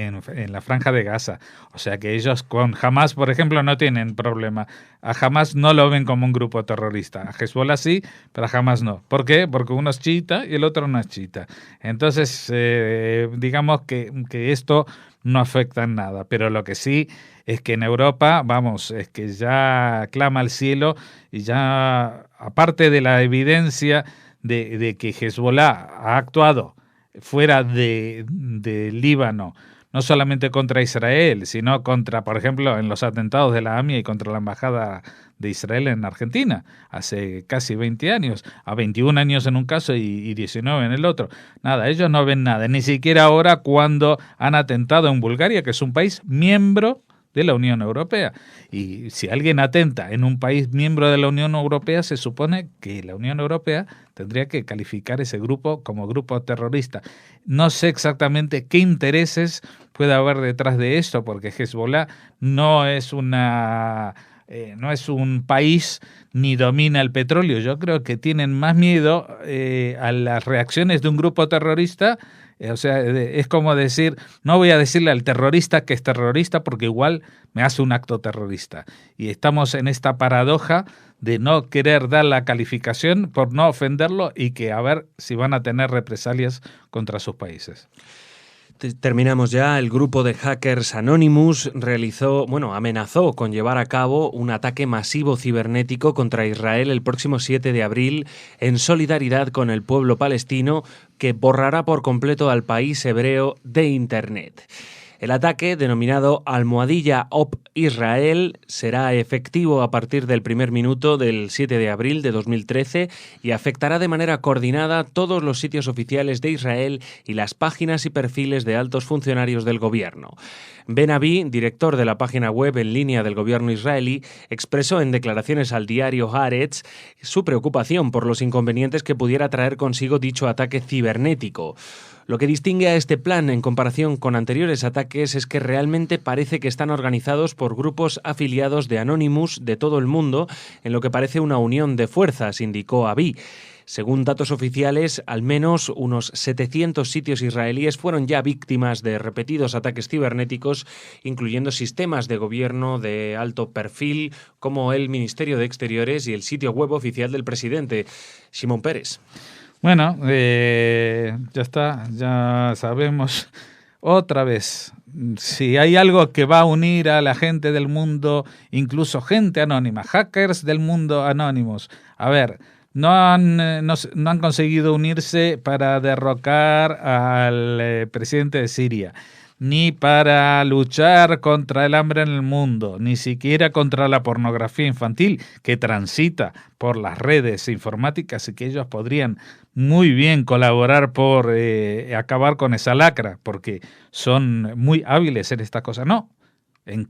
la Franja de Gaza. O sea que ellos con Hamas, por ejemplo, no tienen problema. A Hamas no lo ven como un grupo terrorista. A Hezbollah sí, pero a Hamas no. ¿Por qué? Porque uno es chiita y el otro no es chiita. Entonces, digamos que esto no afecta en nada. Pero lo que sí es que en Europa, vamos, es que ya clama al cielo y ya, aparte de la evidencia de que Hezbollah ha actuado fuera de Líbano, no solamente contra Israel, sino contra, por ejemplo, en los atentados de la AMIA y contra la Embajada de Israel en Argentina, hace casi 20 años, a 21 años en un caso y 19 en el otro. Nada, ellos no ven nada, ni siquiera ahora cuando han atentado en Bulgaria, que es un país miembro de la Unión Europea. Y si alguien atenta en un país miembro de la Unión Europea, se supone que la Unión Europea tendría que calificar ese grupo como grupo terrorista. No sé exactamente qué intereses puede haber detrás de esto, porque Hezbollah no es un país ni domina el petróleo. Yo creo que tienen más miedo a las reacciones de un grupo terrorista. O sea, es como decir, no voy a decirle al terrorista que es terrorista porque igual me hace un acto terrorista. Y estamos en esta paradoja de no querer dar la calificación por no ofenderlo y que a ver si van a tener represalias contra sus países. Terminamos ya. El grupo de hackers Anonymous amenazó con llevar a cabo un ataque masivo cibernético contra Israel el próximo 7 de abril en solidaridad con el pueblo palestino, que borrará por completo al país hebreo de Internet. El ataque, denominado Almohadilla Op Israel, será efectivo a partir del primer minuto del 7 de abril de 2013 y afectará de manera coordinada todos los sitios oficiales de Israel y las páginas y perfiles de altos funcionarios del gobierno. Ben Avi, director de la página web en línea del gobierno israelí, expresó en declaraciones al diario Haaretz su preocupación por los inconvenientes que pudiera traer consigo dicho ataque cibernético. Lo que distingue a este plan en comparación con anteriores ataques es que realmente parece que están organizados por grupos afiliados de Anonymous de todo el mundo, en lo que parece una unión de fuerzas, indicó Avi. Según datos oficiales, al menos unos 700 sitios israelíes fueron ya víctimas de repetidos ataques cibernéticos, incluyendo sistemas de gobierno de alto perfil como el Ministerio de Exteriores y el sitio web oficial del presidente, Shimon Peres. Bueno, ya está, ya sabemos otra vez. Si hay algo que va a unir a la gente del mundo, incluso gente anónima, hackers del mundo anónimos. A ver, no han conseguido unirse para derrocar al presidente de Siria, ni para luchar contra el hambre en el mundo, ni siquiera contra la pornografía infantil que transita por las redes informáticas y que ellos podrían muy bien colaborar por acabar con esa lacra, porque son muy hábiles en esta cosa. No.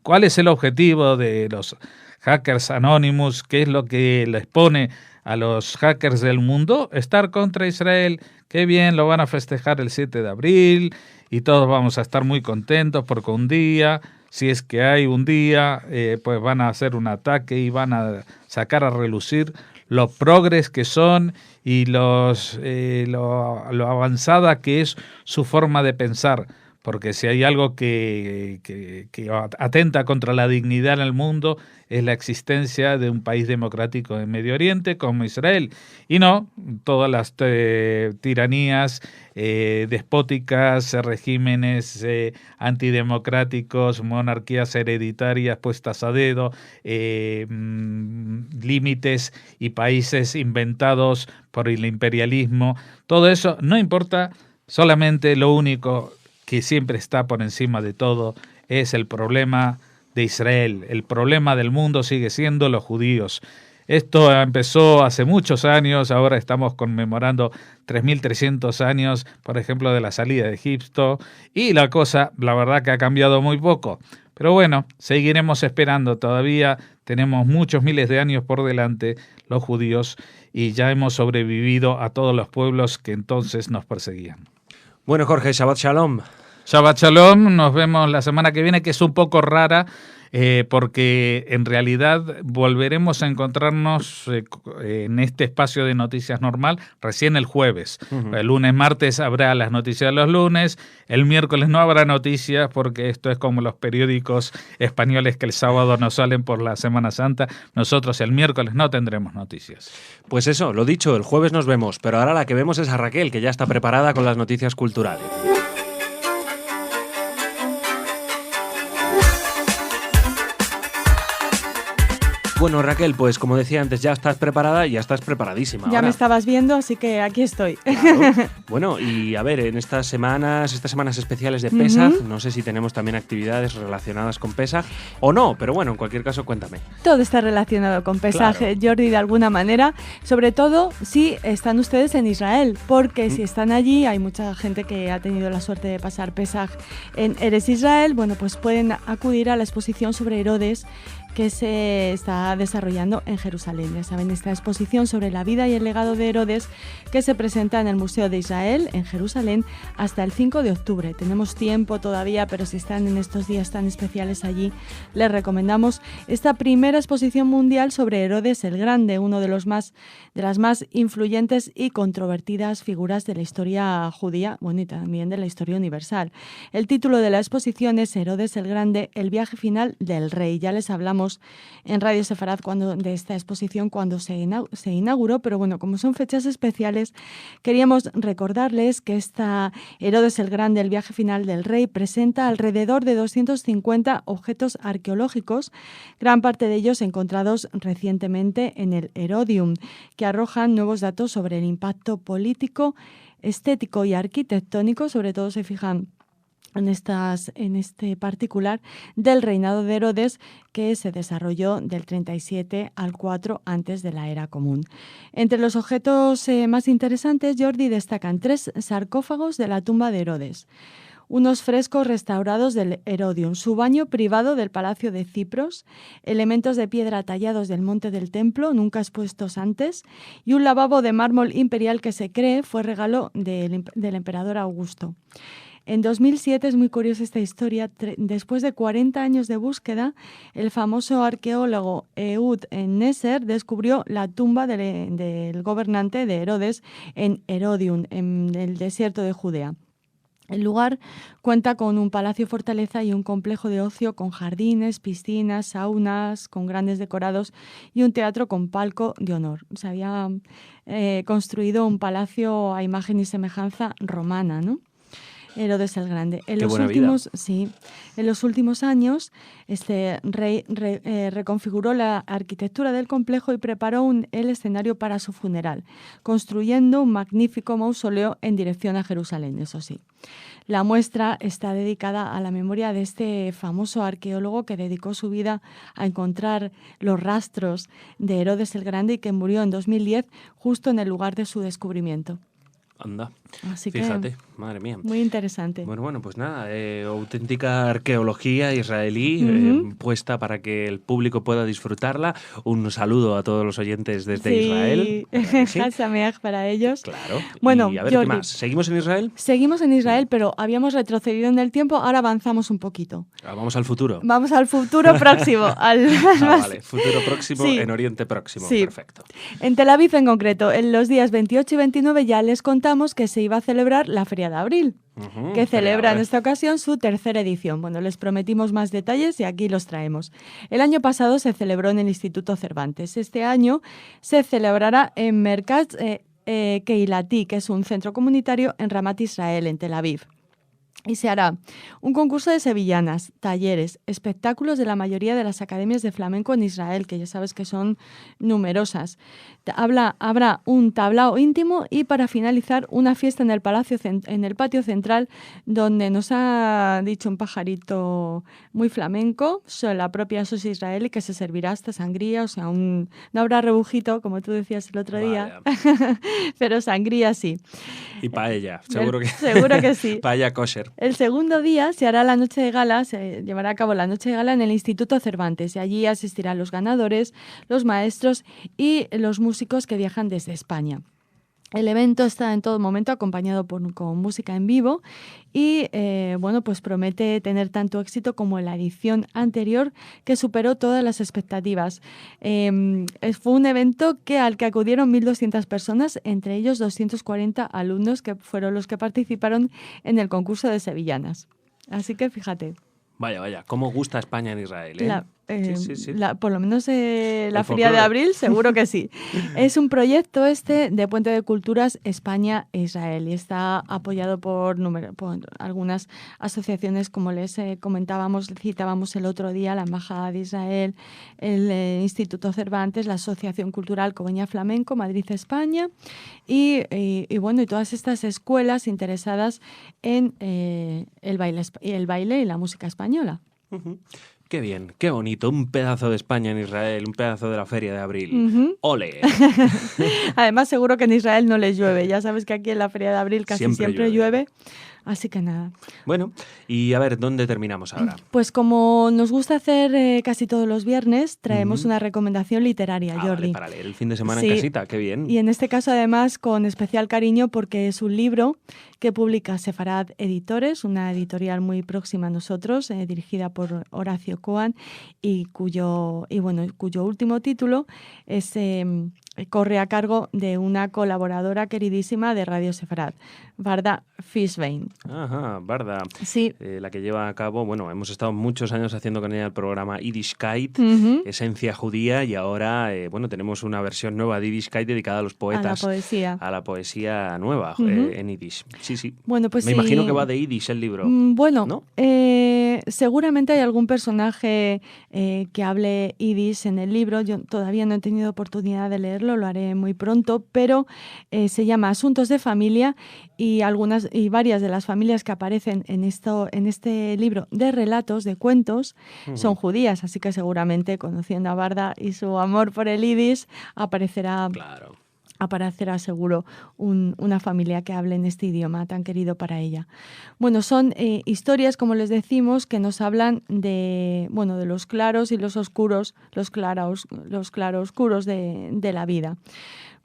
¿Cuál es el objetivo de los hackers Anonymous? ¿Qué es lo que les pone a los hackers del mundo? Estar contra Israel. Qué bien, lo van a festejar el 7 de abril y todos vamos a estar muy contentos porque un día, si es que hay un día, pues van a hacer un ataque y van a sacar a relucir lo progres que son y lo avanzada que es su forma de pensar. Porque si hay algo que atenta contra la dignidad en el mundo es la existencia de un país democrático en Medio Oriente como Israel. Y no todas las tiranías despóticas, regímenes antidemocráticos, monarquías hereditarias puestas a dedo, límites y países inventados por el imperialismo. Todo eso no importa, solamente lo único que siempre está por encima de todo es el problema de Israel. El problema del mundo sigue siendo los judíos. Esto empezó hace muchos años, ahora estamos conmemorando 3.300 años, por ejemplo, de la salida de Egipto, y la cosa, la verdad que ha cambiado muy poco. Pero bueno, seguiremos esperando, todavía tenemos muchos miles de años por delante los judíos y ya hemos sobrevivido a todos los pueblos que entonces nos perseguían. Bueno, Jorge, Shabbat Shalom. Shabbat Shalom, nos vemos la semana que viene, que es un poco rara, porque en realidad volveremos a encontrarnos en este espacio de noticias normal recién el jueves. Uh-huh. El lunes, martes habrá las noticias de los lunes, el miércoles no habrá noticias porque esto es como los periódicos españoles que el sábado no salen por la Semana Santa. Nosotros el miércoles no tendremos noticias. Pues eso, lo dicho, el jueves nos vemos, pero ahora la que vemos es a Raquel, que ya está preparada con las noticias culturales. Bueno, Raquel, pues como decía antes, ya estás preparada y ya estás preparadísima. Ya ahora. me estabas viendo, así que aquí estoy. Claro. Bueno, y a ver, en estas semanas especiales de Pesaj, no sé si tenemos también actividades relacionadas con Pesaj o no, pero bueno, en cualquier caso, cuéntame. Todo está relacionado con Pesaj, Claro. Jordi, de alguna manera, sobre todo si están ustedes en Israel, porque si están allí, hay mucha gente que ha tenido la suerte de pasar Pesaj en Eretz Israel, bueno, pues pueden acudir a la exposición sobre Herodes que se está desarrollando en Jerusalén. Ya saben, esta exposición sobre la vida y el legado de Herodes que se presenta en el Museo de Israel en Jerusalén hasta el 5 de octubre. Tenemos tiempo todavía, pero si están en estos días tan especiales allí, les recomendamos esta primera exposición mundial sobre Herodes el Grande, uno de las más influyentes y controvertidas figuras de la historia judía, bueno, y también de la historia universal. El título de la exposición es Herodes el Grande, el viaje final del rey. Ya les hablamos en Radio Sefarad de esta exposición cuando se inauguró, pero bueno, como son fechas especiales, queríamos recordarles que esta Herodes el Grande, el viaje final del rey, presenta alrededor de 250 objetos arqueológicos, gran parte de ellos encontrados recientemente en el Herodium, que arrojan nuevos datos sobre el impacto político, estético y arquitectónico, sobre todo se fijan en este particular del reinado de Herodes, que se desarrolló del 37 al 4 antes de la era común. Entre los objetos más interesantes, Jordi, destacan 3 sarcófagos de la tumba de Herodes, unos frescos restaurados del Herodium, su baño privado del Palacio de Cipros, elementos de piedra tallados del monte del templo, nunca expuestos antes, y un lavabo de mármol imperial que se cree fue regalo del emperador Augusto. En 2007, es muy curiosa esta historia, después de 40 años de búsqueda, el famoso arqueólogo Ehud Nesser descubrió la tumba del gobernante de Herodes en Herodium, en el desierto de Judea. El lugar cuenta con un palacio fortaleza y un complejo de ocio con jardines, piscinas, saunas, con grandes decorados y un teatro con palco de honor. Se había construido un palacio a imagen y semejanza romana, ¿no? Herodes el Grande. En los últimos años, este rey reconfiguró la arquitectura del complejo y preparó el escenario para su funeral, construyendo un magnífico mausoleo en dirección a Jerusalén, eso sí. La muestra está dedicada a la memoria de este famoso arqueólogo que dedicó su vida a encontrar los rastros de Herodes el Grande y que murió en 2010 justo en el lugar de su descubrimiento. Anda, Así fíjate, que, madre mía. Muy interesante. Bueno, pues nada, auténtica arqueología israelí puesta para que el público pueda disfrutarla. Un saludo a todos los oyentes desde Israel. Sí, Hasameach para ellos. Claro. Bueno, y a ver, Jordi, ¿qué más? ¿Seguimos en Israel? Seguimos en Israel, pero habíamos retrocedido en el tiempo, ahora avanzamos un poquito. Vamos al futuro. Vamos al futuro próximo. Vale, futuro próximo sí. En Oriente Próximo. Sí. Perfecto. En Tel Aviv en concreto, en los días 28 y 29 ya les contamos que se iba a celebrar la Feria de Abril, que celebra en esta ocasión su tercera edición. Bueno, les prometimos más detalles y aquí los traemos. El año pasado se celebró en el Instituto Cervantes. Este año se celebrará en Merkaz Keilati, que es un centro comunitario en Ramat Israel, en Tel Aviv. Y se hará un concurso de sevillanas, talleres, espectáculos de la mayoría de las academias de flamenco en Israel, que ya sabes que son numerosas. Habrá un tablao íntimo y para finalizar una fiesta en el patio central, donde nos ha dicho un pajarito muy flamenco, la propia Sos Israel, que se servirá hasta sangría, o sea, no habrá rebujito, como tú decías el otro día, pero sangría sí. Y paella, seguro que sí. Paella kosher. El segundo día se hará la noche de gala, se llevará a cabo la noche de gala en el Instituto Cervantes y allí asistirán los ganadores, los maestros y los músicos que viajan desde España. El evento está en todo momento acompañado con música en vivo y pues promete tener tanto éxito como la edición anterior, que superó todas las expectativas. Fue un evento al que acudieron 1.200 personas, entre ellos 240 alumnos que fueron los que participaron en el concurso de sevillanas. Así que fíjate. Vaya, cómo gusta España en Israel, ¿eh? Sí. Por lo menos la Feria de Abril, seguro que sí. Es un proyecto de Puente de Culturas España e Israel y está apoyado por algunas asociaciones, como les citábamos el otro día, la Embajada de Israel, el Instituto Cervantes, la Asociación Cultural Cobeña Flamenco, Madrid, España, y todas estas escuelas interesadas en el baile y la música española. Uh-huh. Qué bien, qué bonito, un pedazo de España en Israel, un pedazo de la Feria de Abril. ¡Ole! Además, seguro que en Israel no les llueve. Ya sabes que aquí en la Feria de Abril casi siempre llueve. Así que nada. Bueno, y a ver, ¿dónde terminamos ahora? Pues como nos gusta hacer casi todos los viernes, traemos una recomendación literaria, Jordi. Vale, para leer el fin de semana en casita, qué bien. Y en este caso, además, con especial cariño porque es un libro que publica Sefarad Editores, una editorial muy próxima a nosotros, dirigida por Horacio Cohen, y cuyo último título corre a cargo de una colaboradora queridísima de Radio Sefarad, Varda Fishbein. Ajá, Varda. Sí. La que lleva a cabo, hemos estado muchos años haciendo con ella el programa Yiddishkeit, Esencia Judía, y ahora, tenemos una versión nueva de Yiddishkeit dedicada a los poetas. A la poesía nueva en Yiddish. Sí. Bueno, pues me imagino que va de Yiddish el libro. ¿No? Seguramente hay algún personaje que hable Yiddish en el libro. Yo todavía no he tenido oportunidad de leerlo, lo haré muy pronto, pero se llama Asuntos de Familia y varias de las familias que aparecen en este libro de relatos, de cuentos, son judías, así que seguramente, conociendo a Varda y su amor por el Yiddish, aparecerá seguro una familia que hable en este idioma tan querido para ella. Bueno, son historias, como les decimos, que nos hablan de los claros y los oscuros, los claroscuros de la vida.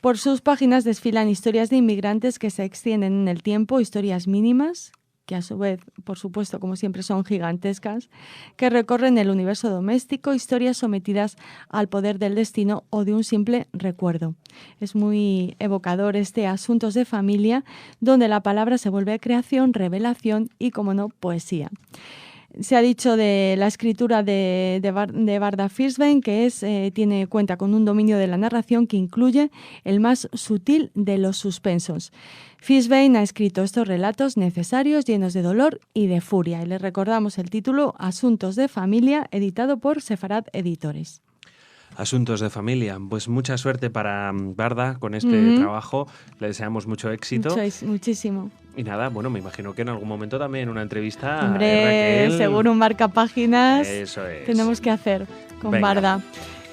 Por sus páginas desfilan historias de inmigrantes que se extienden en el tiempo, historias mínimas, que a su vez, por supuesto, como siempre, son gigantescas, que recorren el universo doméstico, historias sometidas al poder del destino o de un simple recuerdo. Es muy evocador Asuntos de Familia, donde la palabra se vuelve creación, revelación y, como no, poesía. Se ha dicho de la escritura de Varda Fishbein que cuenta con un dominio de la narración que incluye el más sutil de los suspensos. Fishbein ha escrito estos relatos necesarios, llenos de dolor y de furia. Y les recordamos el título Asuntos de Familia, editado por Sefarad Editores. Asuntos de Familia. Pues mucha suerte para Varda con este trabajo. Le deseamos mucho éxito. Muchísimo. Y nada, me imagino que en algún momento también una entrevista. Hombre, Raquel, seguro un marcapáginas. Eso es. Tenemos que hacer con Varda.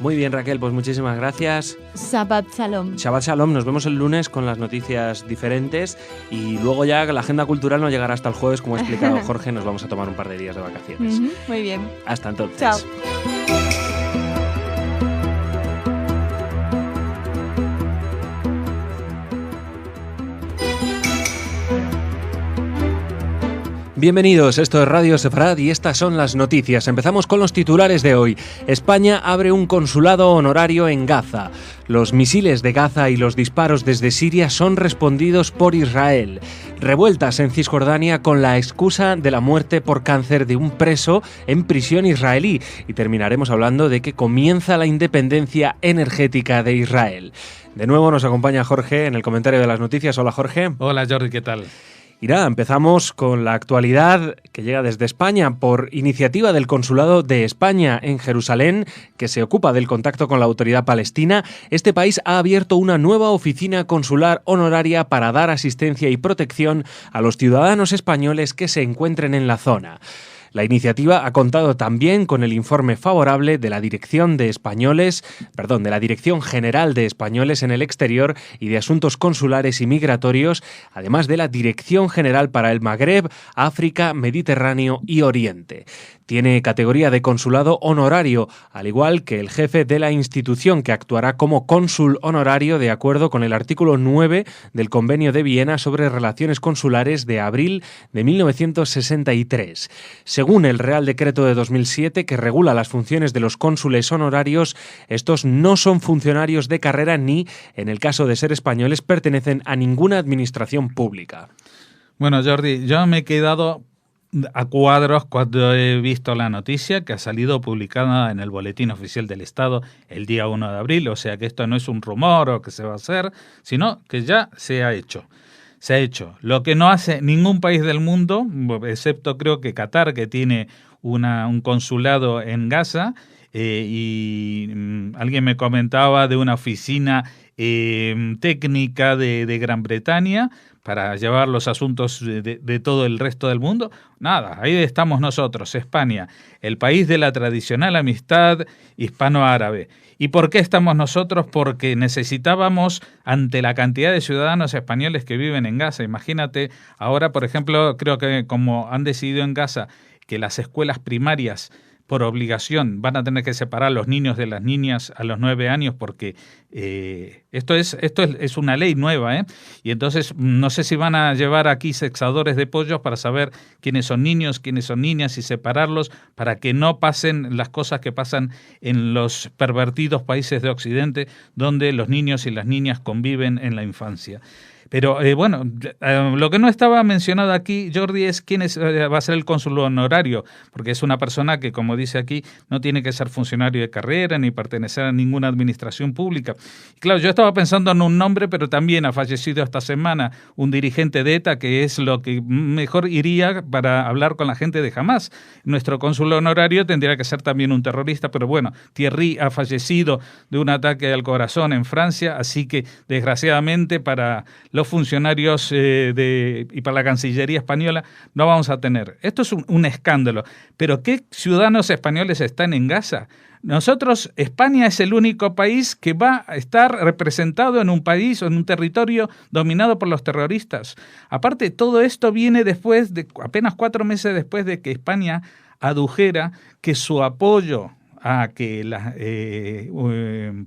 Muy bien, Raquel, pues muchísimas gracias. Shabbat Shalom. Shabbat Shalom, nos vemos el lunes con las noticias diferentes y luego ya la agenda cultural no llegará hasta el jueves, como ha explicado Jorge, nos vamos a tomar un par de días de vacaciones. Muy bien. Hasta entonces. Chao. Bienvenidos, esto es Radio Sefarad y estas son las noticias. Empezamos con los titulares de hoy. España abre un consulado honorario en Gaza. Los misiles de Gaza y los disparos desde Siria son respondidos por Israel. Revueltas en Cisjordania con la excusa de la muerte por cáncer de un preso en prisión israelí. Y terminaremos hablando de que comienza la independencia energética de Israel. De nuevo nos acompaña Jorge en el comentario de las noticias. Hola, Jorge. Hola, Jordi, ¿qué tal? Irá, empezamos con la actualidad que llega desde España por iniciativa del Consulado de España en Jerusalén, que se ocupa del contacto con la autoridad palestina. Este país ha abierto una nueva oficina consular honoraria para dar asistencia y protección a los ciudadanos españoles que se encuentren en la zona. La iniciativa ha contado también con el informe favorable de la Dirección General de Españoles en el Exterior y de Asuntos Consulares y Migratorios, además de la Dirección General para el Magreb, África, Mediterráneo y Oriente. Tiene categoría de consulado honorario, al igual que el jefe de la institución, que actuará como cónsul honorario de acuerdo con el artículo 9 del Convenio de Viena sobre Relaciones Consulares de abril de 1963. Según el Real Decreto de 2007, que regula las funciones de los cónsules honorarios, estos no son funcionarios de carrera ni, en el caso de ser españoles, pertenecen a ninguna administración pública. Bueno, Jordi, yo me he quedado a cuadros cuando he visto la noticia que ha salido publicada en el Boletín Oficial del Estado el día 1 de abril, o sea que esto no es un rumor o que se va a hacer, sino que ya se ha hecho. Se ha hecho. Lo que no hace ningún país del mundo, excepto creo que Qatar, que tiene un consulado en Gaza, y alguien me comentaba de una oficina técnica de Gran Bretaña para llevar los asuntos de todo el resto del mundo. Nada, ahí estamos nosotros, España, el país de la tradicional amistad hispano-árabe. ¿Y por qué estamos nosotros? Porque necesitábamos, ante la cantidad de ciudadanos españoles que viven en Gaza, imagínate, ahora por ejemplo, creo que como han decidido en Gaza que las escuelas primarias por obligación van a tener que separar a los niños de las niñas a los 9 años porque esto es una ley nueva, y entonces no sé si van a llevar aquí sexadores de pollos para saber quiénes son niños, quiénes son niñas y separarlos para que no pasen las cosas que pasan en los pervertidos países de Occidente donde los niños y las niñas conviven en la infancia. Pero bueno, lo que no estaba mencionado aquí, Jordi, es quién va a ser el cónsul honorario, porque es una persona que, como dice aquí, no tiene que ser funcionario de carrera ni pertenecer a ninguna administración pública. Y claro, yo estaba pensando en un nombre, pero también ha fallecido esta semana un dirigente de ETA, que es lo que mejor iría para hablar con la gente de Hamás. Nuestro cónsul honorario tendría que ser también un terrorista, pero bueno, Thierry ha fallecido de un ataque al corazón en Francia, así que desgraciadamente para los funcionarios y para la Cancillería española no vamos a tener. Esto es un escándalo. Pero ¿qué ciudadanos españoles están en Gaza? Nosotros, España es el único país que va a estar representado en un país o en un territorio dominado por los terroristas. Aparte, todo esto viene después de apenas 4 meses después de que España adujera que su apoyo a que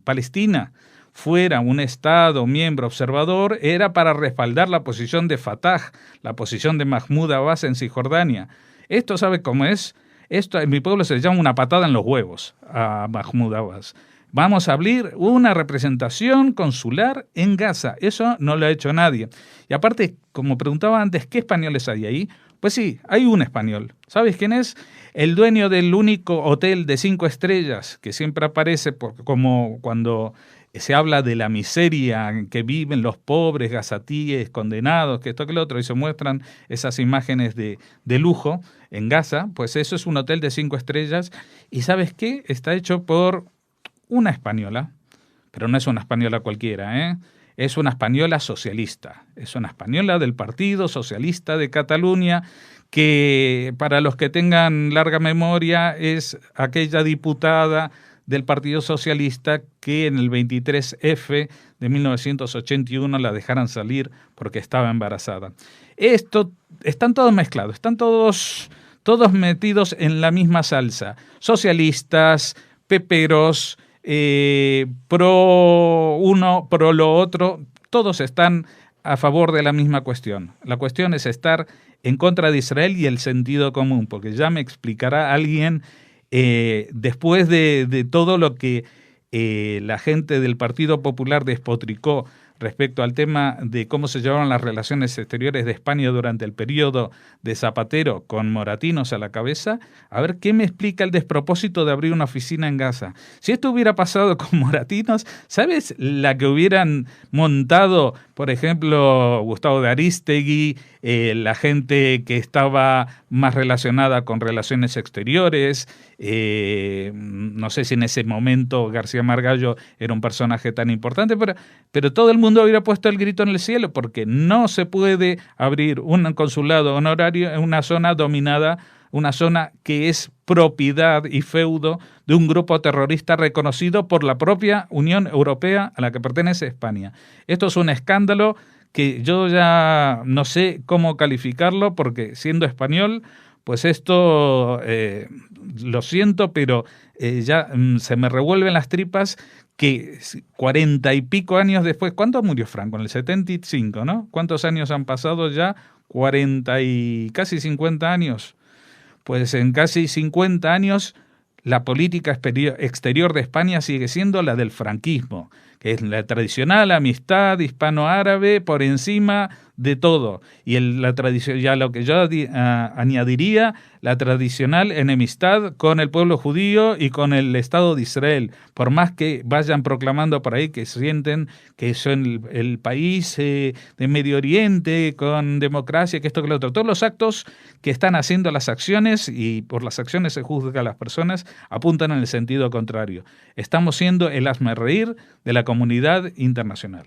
Palestina fuera un Estado miembro observador era para respaldar la posición de Fatah, la posición de Mahmoud Abbas en Cisjordania. Esto, ¿sabe cómo es? Esto en mi pueblo se le llama una patada en los huevos a Mahmoud Abbas. Vamos a abrir una representación consular en Gaza. Eso no lo ha hecho nadie. Y aparte, como preguntaba antes, ¿qué españoles hay ahí? Pues sí, hay un español. ¿Sabes quién es? El dueño del único hotel de 5 estrellas que siempre aparece como cuando se habla de la miseria en que viven los pobres gazatíes condenados, que esto que lo otro, y se muestran esas imágenes de lujo en Gaza. Pues eso es un hotel de 5 estrellas. ¿Y sabes qué? Está hecho por una española, pero no es una española cualquiera, es una española socialista, es una española del Partido Socialista de Cataluña, que para los que tengan larga memoria es aquella diputada del Partido Socialista que en el 23F de 1981 la dejaran salir porque estaba embarazada. Están todos mezclados, están todos metidos en la misma salsa. Socialistas, peperos, pro uno, pro lo otro, todos están a favor de la misma cuestión. La cuestión es estar en contra de Israel y el sentido común, porque ya me explicará alguien después de todo lo que la gente del Partido Popular despotricó respecto al tema de cómo se llevaban las relaciones exteriores de España durante el periodo de Zapatero con Moratinos a la cabeza, a ver qué me explica el despropósito de abrir una oficina en Gaza. Si esto hubiera pasado con Moratinos, ¿sabes la que hubieran montado, por ejemplo, Gustavo de Arístegui, la gente que estaba más relacionada con relaciones exteriores? No sé si en ese momento García Margallo era un personaje tan importante, pero todo el mundo hubiera puesto el grito en el cielo, porque no se puede abrir un consulado honorario en una zona dominada, una zona que es propiedad y feudo de un grupo terrorista reconocido por la propia Unión Europea a la que pertenece España. Esto es un escándalo que yo ya no sé cómo calificarlo, porque siendo español, pues esto, lo siento, pero ya se me revuelven las tripas que 40 y pico años después, ¿cuándo murió Franco? En el 75, ¿no? ¿Cuántos años han pasado ya? 40 y casi 50 años. Pues en casi 50 años la política exterior de España sigue siendo la del franquismo, que es la tradicional amistad hispano-árabe por encima de todo. Y la tradición, ya lo que yo añadiría, la tradicional enemistad con el pueblo judío y con el Estado de Israel. Por más que vayan proclamando por ahí que sienten que son el país de Medio Oriente, con democracia, que esto, que lo otro. Todos los actos que están haciendo, las acciones, y por las acciones se juzga a las personas, apuntan en el sentido contrario. Estamos siendo el hazmerreír de la comunidad internacional.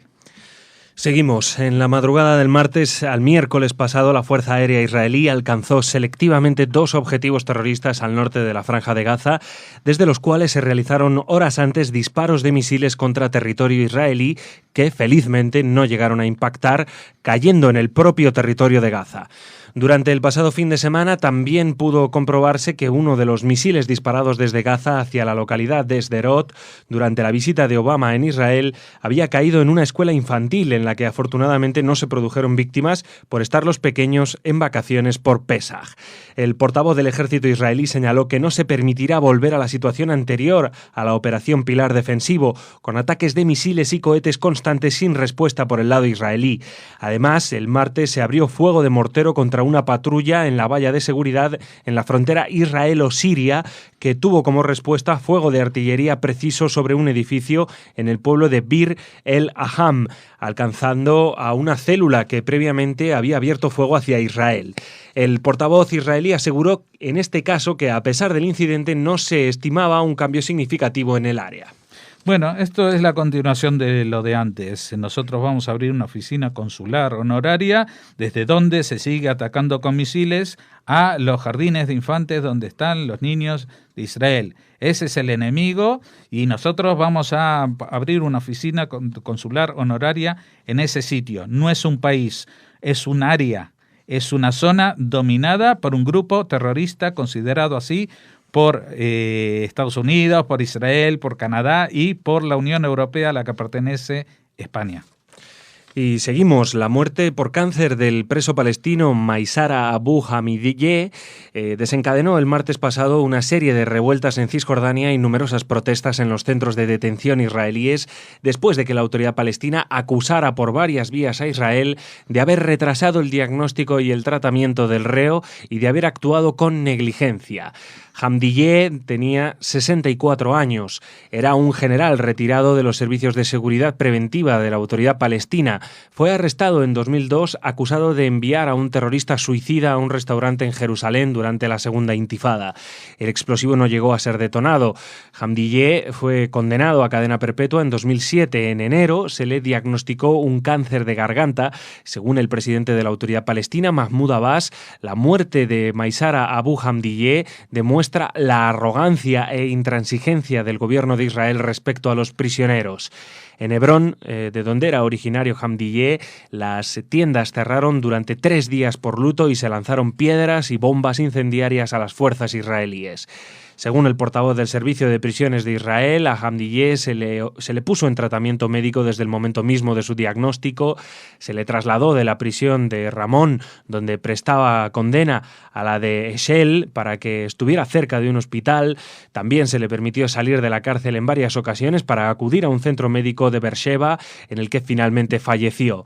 Seguimos. En la madrugada del martes al miércoles pasado, la Fuerza Aérea Israelí alcanzó selectivamente 2 objetivos terroristas al norte de la Franja de Gaza, desde los cuales se realizaron horas antes disparos de misiles contra territorio israelí que felizmente no llegaron a impactar, cayendo en el propio territorio de Gaza. Durante el pasado fin de semana también pudo comprobarse que uno de los misiles disparados desde Gaza hacia la localidad de Sderot durante la visita de Obama en Israel había caído en una escuela infantil en la que afortunadamente no se produjeron víctimas por estar los pequeños en vacaciones por Pesaj. El portavoz del ejército israelí señaló que no se permitirá volver a la situación anterior a la operación Pilar defensivo, con ataques de misiles y cohetes constantes sin respuesta por el lado israelí. Además, el martes se abrió fuego de mortero contra una patrulla en la valla de seguridad en la frontera israelo-siria, que tuvo como respuesta fuego de artillería preciso sobre un edificio en el pueblo de Bir el Aham, alcanzando a una célula que previamente había abierto fuego hacia Israel. El portavoz israelí aseguró en este caso que a pesar del incidente no se estimaba un cambio significativo en el área. Bueno, esto es la continuación de lo de antes. Nosotros vamos a abrir una oficina consular honoraria desde donde se sigue atacando con misiles a los jardines de infantes donde están los niños de Israel. Ese es el enemigo y nosotros vamos a abrir una oficina consular honoraria en ese sitio. No es un país, es un área, es una zona dominada por un grupo terrorista considerado así por Estados Unidos, por Israel, por Canadá y por la Unión Europea a la que pertenece España. Y seguimos. La muerte por cáncer del preso palestino Maysara Abu Hamidiyeh desencadenó el martes pasado una serie de revueltas en Cisjordania y numerosas protestas en los centros de detención israelíes después de que la autoridad palestina acusara por varias vías a Israel de haber retrasado el diagnóstico y el tratamiento del reo y de haber actuado con negligencia. Hamidiyeh tenía 64 años. Era un general retirado de los servicios de seguridad preventiva de la autoridad palestina. Fue arrestado en 2002 acusado de enviar a un terrorista suicida a un restaurante en Jerusalén durante la segunda intifada. El explosivo no llegó a ser detonado. Hamidiyeh fue condenado a cadena perpetua en 2007. En enero se le diagnosticó un cáncer de garganta. Según el presidente de la autoridad palestina, Mahmoud Abbas, la muerte de Maysara Abu Hamidiyeh demuestra la arrogancia e intransigencia del gobierno de Israel respecto a los prisioneros. En Hebrón, de donde era originario Hamidiyeh, las tiendas cerraron durante 3 días por luto y se lanzaron piedras y bombas incendiarias a las fuerzas israelíes. Según el portavoz del Servicio de Prisiones de Israel, a Hamidiyeh se le puso en tratamiento médico desde el momento mismo de su diagnóstico, se le trasladó de la prisión de Ramón, donde prestaba condena, a la de Eshel para que estuviera cerca de un hospital. También se le permitió salir de la cárcel en varias ocasiones para acudir a un centro médico de Beersheba, en el que finalmente falleció.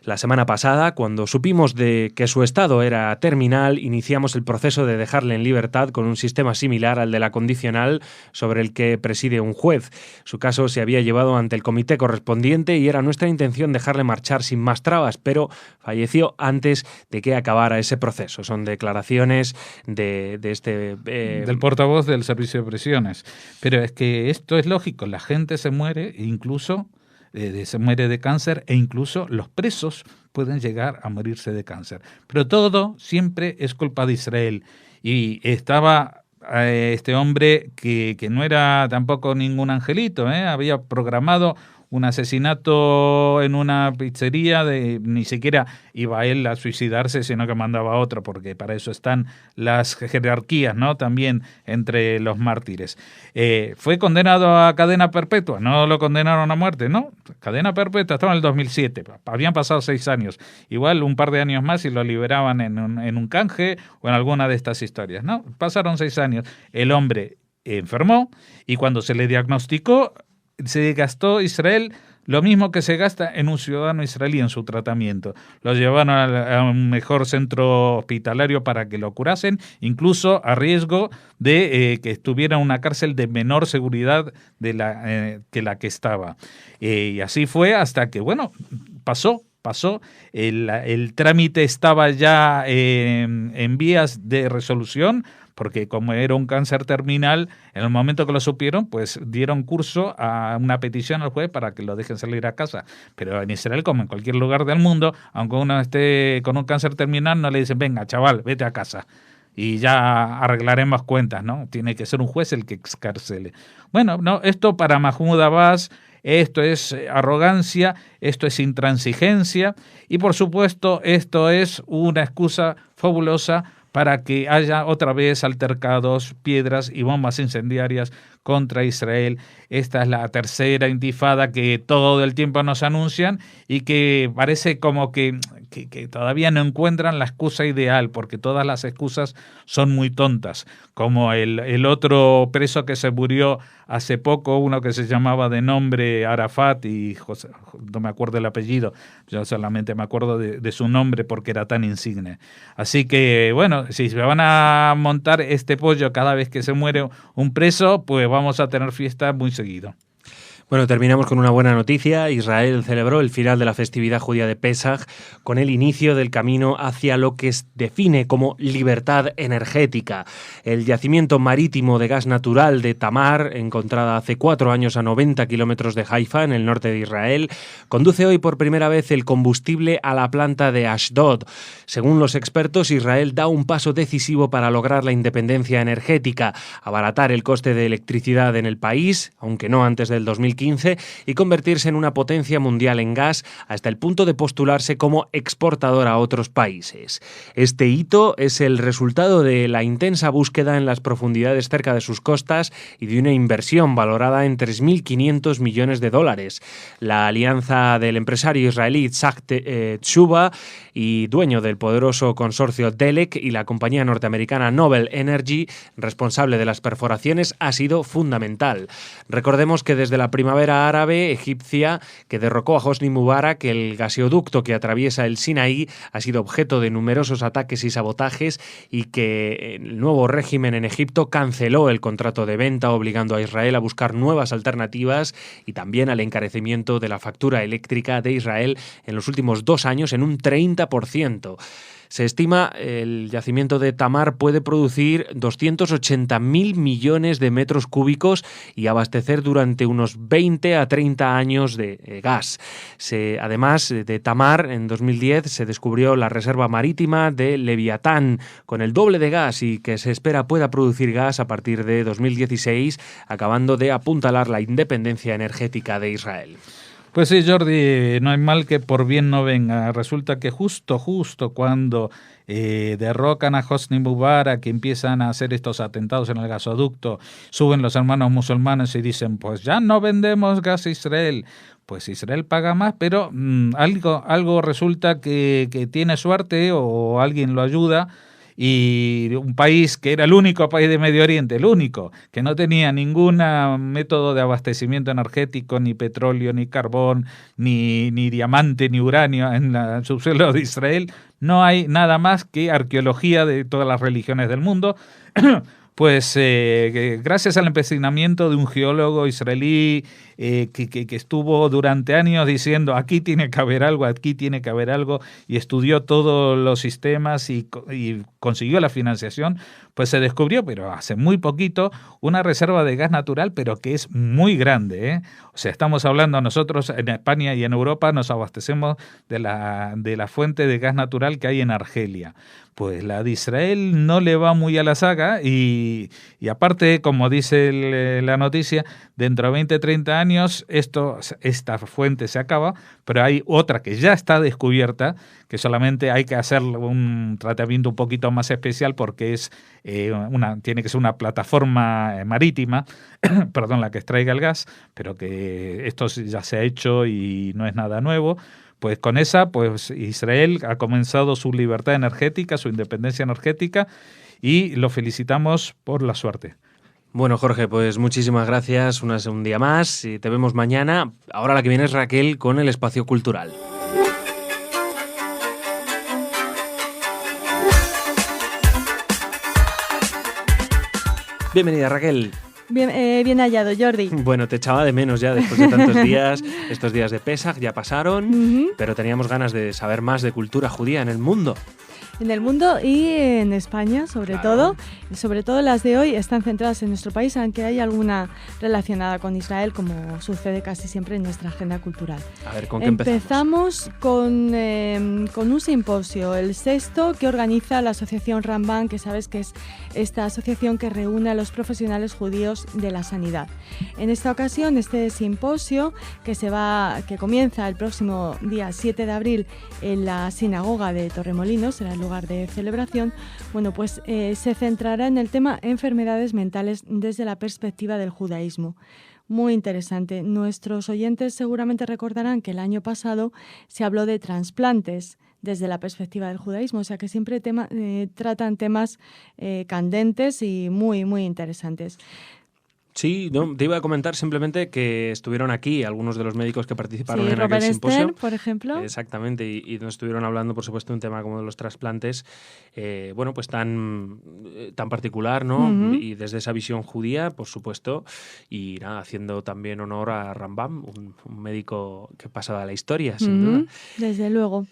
La semana pasada, cuando supimos de que su estado era terminal, iniciamos el proceso de dejarle en libertad con un sistema similar al de la condicional sobre el que preside un juez. Su caso se había llevado ante el comité correspondiente y era nuestra intención dejarle marchar sin más trabas, pero falleció antes de que acabara ese proceso. Son declaraciones del portavoz del Servicio de Prisiones. Pero es que esto es lógico, la gente se muere, incluso se muere de cáncer, e incluso los presos pueden llegar a morirse de cáncer. Pero todo siempre es culpa de Israel. Y estaba este hombre que no era tampoco ningún angelito, había programado un asesinato en una pizzería, ni siquiera iba él a suicidarse, sino que mandaba a otro, porque para eso están las jerarquías, ¿no? También entre los mártires. Fue condenado a cadena perpetua, no lo condenaron a muerte, ¿no? Cadena perpetua, estaba en el 2007, habían pasado 6 años, igual un par de años más y lo liberaban en un canje o en alguna de estas historias, ¿no? Pasaron 6 años, el hombre enfermó y cuando se le diagnosticó, se gastó Israel lo mismo que se gasta en un ciudadano israelí en su tratamiento. Lo llevaron a un mejor centro hospitalario para que lo curasen, incluso a riesgo de que estuviera en una cárcel de menor seguridad que la que estaba. Y así fue hasta que, bueno, pasó, el trámite estaba ya en vías de resolución, porque como era un cáncer terminal, en el momento que lo supieron, pues dieron curso a una petición al juez para que lo dejen salir a casa. Pero en Israel, como en cualquier lugar del mundo, aunque uno esté con un cáncer terminal, no le dicen, venga, chaval, vete a casa y ya arreglaremos cuentas, ¿no? Tiene que ser un juez el que excarcele. Bueno, no, esto para Mahmoud Abbas, esto es arrogancia, esto es intransigencia y por supuesto esto es una excusa fabulosa para que haya otra vez altercados, piedras y bombas incendiarias contra Israel. Esta es la tercera intifada que todo el tiempo nos anuncian y que parece como que todavía no encuentran la excusa ideal, porque todas las excusas son muy tontas, como el otro preso que se murió hace poco, uno que se llamaba de nombre Arafat y José, no me acuerdo el apellido, yo solamente me acuerdo de su nombre porque era tan insigne. Así que bueno, si se van a montar este pollo cada vez que se muere un preso, pues vamos a tener fiesta muy seguido. Bueno, terminamos con una buena noticia. Israel celebró el final de la festividad judía de Pesaj con el inicio del camino hacia lo que se define como libertad energética. El yacimiento marítimo de gas natural de Tamar, encontrada hace 4 años a 90 kilómetros de Haifa, en el norte de Israel, conduce hoy por primera vez el combustible a la planta de Ashdod. Según los expertos, Israel da un paso decisivo para lograr la independencia energética, abaratar el coste de electricidad en el país, aunque no antes del 2015, y convertirse en una potencia mundial en gas hasta el punto de postularse como exportador a otros países. Este hito es el resultado de la intensa búsqueda en las profundidades cerca de sus costas y de una inversión valorada en 3.500 millones de dólares. La alianza del empresario israelí Itzhak Tshuba y dueño del poderoso consorcio Delek y la compañía norteamericana Noble Energy, responsable de las perforaciones, ha sido fundamental. Recordemos que desde la primavera árabe egipcia que derrocó a Hosni Mubarak, el gaseoducto que atraviesa el Sinaí ha sido objeto de numerosos ataques y sabotajes y que el nuevo régimen en Egipto canceló el contrato de venta, obligando a Israel a buscar nuevas alternativas y también al encarecimiento de la factura eléctrica de Israel en los últimos 2 años en un 30%. Se estima el yacimiento de Tamar puede producir 280.000 millones de metros cúbicos y abastecer durante unos 20 a 30 años de gas. Además de Tamar, en 2010 se descubrió la reserva marítima de Leviatán con el doble de gas y que se espera pueda producir gas a partir de 2016, acabando de apuntalar la independencia energética de Israel. Pues sí, Jordi, no hay mal que por bien no venga. Resulta que justo cuando derrocan a Hosni Mubarak, que empiezan a hacer estos atentados en el gasoducto, suben los hermanos musulmanes y dicen, pues ya no vendemos gas a Israel. Pues Israel paga más, pero algo resulta que tiene suerte o alguien lo ayuda. Y un país que era el único país de Medio Oriente, el único, que no tenía ningún método de abastecimiento energético, ni petróleo, ni carbón, ni diamante, ni uranio en el subsuelo de Israel, no hay nada más que arqueología de todas las religiones del mundo. Pues gracias al empecinamiento de un geólogo israelí que estuvo durante años diciendo aquí tiene que haber algo, y estudió todos los sistemas y consiguió la financiación, pues se descubrió, pero hace muy poquito, una reserva de gas natural, pero que es muy grande, ¿eh? O sea, estamos hablando, nosotros en España y en Europa nos abastecemos de la fuente de gas natural que hay en Argelia. Pues la de Israel no le va muy a la saga y aparte, como dice la noticia, dentro de 20, 30 años esta fuente se acaba, pero hay otra que ya está descubierta, que solamente hay que hacer un tratamiento un poquito más especial porque tiene que ser una plataforma marítima, perdón, la que extraiga el gas, pero que esto ya se ha hecho y no es nada nuevo. Pues con esa, pues Israel ha comenzado su libertad energética, su independencia energética, y lo felicitamos por la suerte. Bueno, Jorge, pues muchísimas gracias un día más y te vemos mañana. Ahora la que viene es Raquel con el espacio cultural. Bienvenida, Raquel. Bien hallado, Jordi. Bueno, te echaba de menos ya después de tantos días. Estos días de Pesaj ya pasaron, pero teníamos ganas de saber más de cultura judía en el mundo. En el mundo y en España, sobre todo. Y sobre todo las de hoy están centradas en nuestro país, aunque hay alguna relacionada con Israel, como sucede casi siempre en nuestra agenda cultural. A ver, ¿con qué empezamos? Con un simposio, el sexto, que organiza la asociación Rambam, que sabes que es esta asociación que reúne a los profesionales judíos de la sanidad. En esta ocasión, este simposio, que comienza el próximo día 7 de abril en la sinagoga de Torremolinos, será el lugar de celebración, bueno, pues se centrará en el tema enfermedades mentales desde la perspectiva del judaísmo. Muy interesante. Nuestros oyentes seguramente recordarán que el año pasado se habló de trasplantes desde la perspectiva del judaísmo, o sea que siempre tratan temas candentes y muy, muy interesantes. Sí, no, te iba a comentar simplemente que estuvieron aquí algunos de los médicos que participaron en Robert aquel simposio. Stern, por ejemplo. Exactamente, y nos estuvieron hablando, por supuesto, de un tema como de los trasplantes, bueno, pues tan particular, ¿no? Y desde esa visión judía, por supuesto, y nada, haciendo también honor a Rambam, un médico que pasa a la historia, sin duda. Desde luego.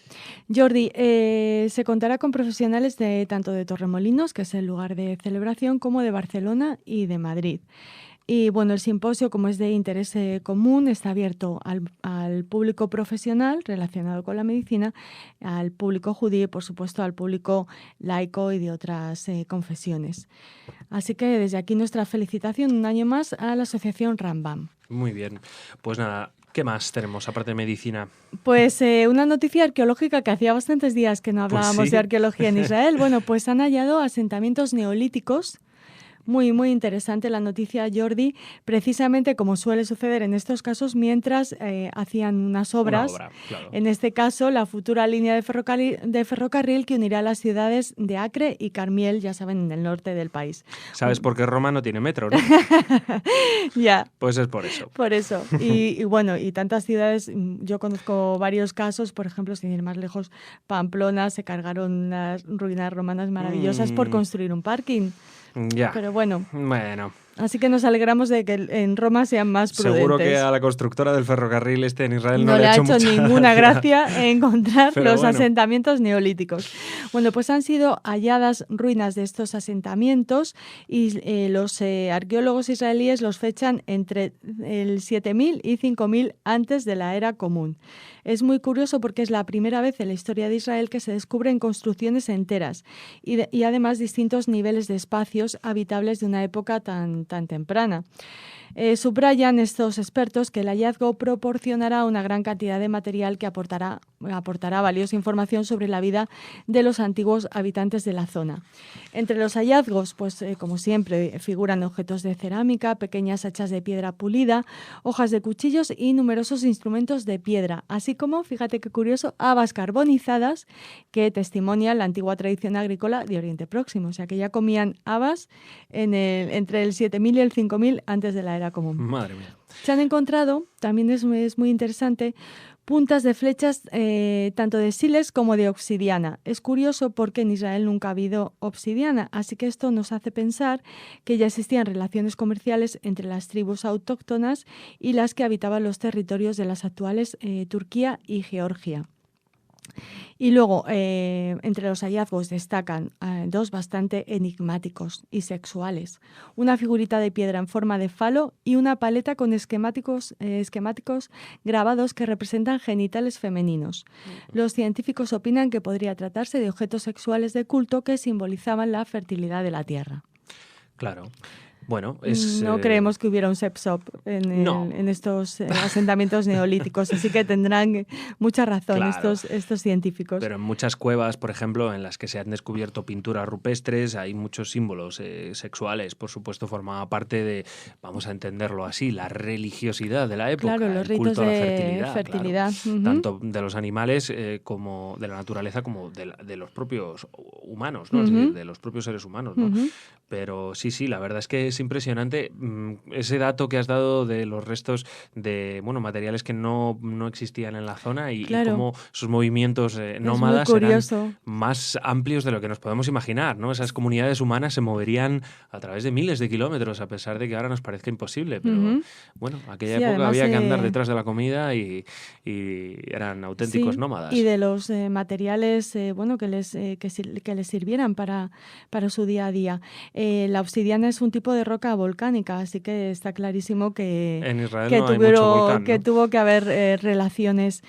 Jordi, se contará con profesionales tanto de Torremolinos, que es el lugar de celebración, como de Barcelona y de Madrid. Y bueno, el simposio, como es de interés común, está abierto al público profesional relacionado con la medicina, al público judío y, por supuesto, al público laico y de otras confesiones. Así que desde aquí nuestra felicitación un año más a la asociación Rambam. Muy bien. Pues nada, ¿qué más tenemos aparte de medicina? Pues una noticia arqueológica que hacía bastantes días que no hablábamos Pues sí. de arqueología en Israel. Bueno, pues han hallado asentamientos neolíticos. Muy, muy interesante la noticia, Jordi, precisamente como suele suceder en estos casos mientras hacían unas obras. Una obra, claro. En este caso, la futura línea de ferrocarril que unirá las ciudades de Acre y Carmiel, ya saben, en el norte del país. ¿Sabes por qué Roma no tiene metro, no? Ya. Pues es por eso. Por eso. Y bueno, y tantas ciudades, yo conozco varios casos, por ejemplo, sin ir más lejos, Pamplona, se cargaron unas ruinas romanas maravillosas por construir un parking. Ya. Pero bueno. Bueno. Así que nos alegramos de que en Roma sean más prudentes. Seguro que a la constructora del ferrocarril en Israel no le ha hecho mucha ninguna gracia encontrar Pero los bueno. asentamientos neolíticos. Bueno, pues han sido halladas ruinas de estos asentamientos y los arqueólogos israelíes los fechan entre el 7000 y 5000 antes de la era común. Es muy curioso porque es la primera vez en la historia de Israel que se descubren construcciones enteras y además distintos niveles de espacios habitables de una época tan temprana. Subrayan estos expertos que el hallazgo proporcionará una gran cantidad de material que aportará valiosa información sobre la vida de los antiguos habitantes de la zona. Entre los hallazgos, pues como siempre, figuran objetos de cerámica, pequeñas hachas de piedra pulida, hojas de cuchillos y numerosos instrumentos de piedra, así como, fíjate qué curioso, habas carbonizadas que testimonian la antigua tradición agrícola de Oriente Próximo. O sea, que ya comían habas entre el 7000 y el 5000 antes de la era común. Madre mía. Se han encontrado, también es muy interesante, puntas de flechas tanto de sílex como de obsidiana. Es curioso porque en Israel nunca ha habido obsidiana, así que esto nos hace pensar que ya existían relaciones comerciales entre las tribus autóctonas y las que habitaban los territorios de las actuales Turquía y Georgia. Y luego, entre los hallazgos destacan dos bastante enigmáticos y sexuales. Una figurita de piedra en forma de falo y una paleta con esquemáticos grabados que representan genitales femeninos. Los científicos opinan que podría tratarse de objetos sexuales de culto que simbolizaban la fertilidad de la tierra. Claro. Bueno, no creemos que hubiera un sex shop en estos asentamientos neolíticos, así que tendrán mucha razón claro. estos científicos. Pero en muchas cuevas, por ejemplo, en las que se han descubierto pinturas rupestres, hay muchos símbolos sexuales. Por supuesto, formaba parte de, vamos a entenderlo así, la religiosidad de la época. Claro, los ritos culto a la de fertilidad. Claro. Tanto de los animales como de la naturaleza, como de los propios humanos, ¿no? Es decir, de los propios seres humanos, ¿no? Pero sí, la verdad es que es impresionante ese dato que has dado de los restos de materiales que no existían en la zona y cómo sus movimientos nómadas eran más amplios de lo que nos podemos imaginar, ¿no? Esas comunidades humanas se moverían a través de miles de kilómetros, a pesar de que ahora nos parezca imposible. Pero aquella época además, había que andar detrás de la comida y eran auténticos nómadas. Y de los materiales que les sirvieran para su día a día. La obsidiana es un tipo de roca volcánica, así que está clarísimo que, en Israel no hay mucho volcán, ¿no? que tuvo que haber relaciones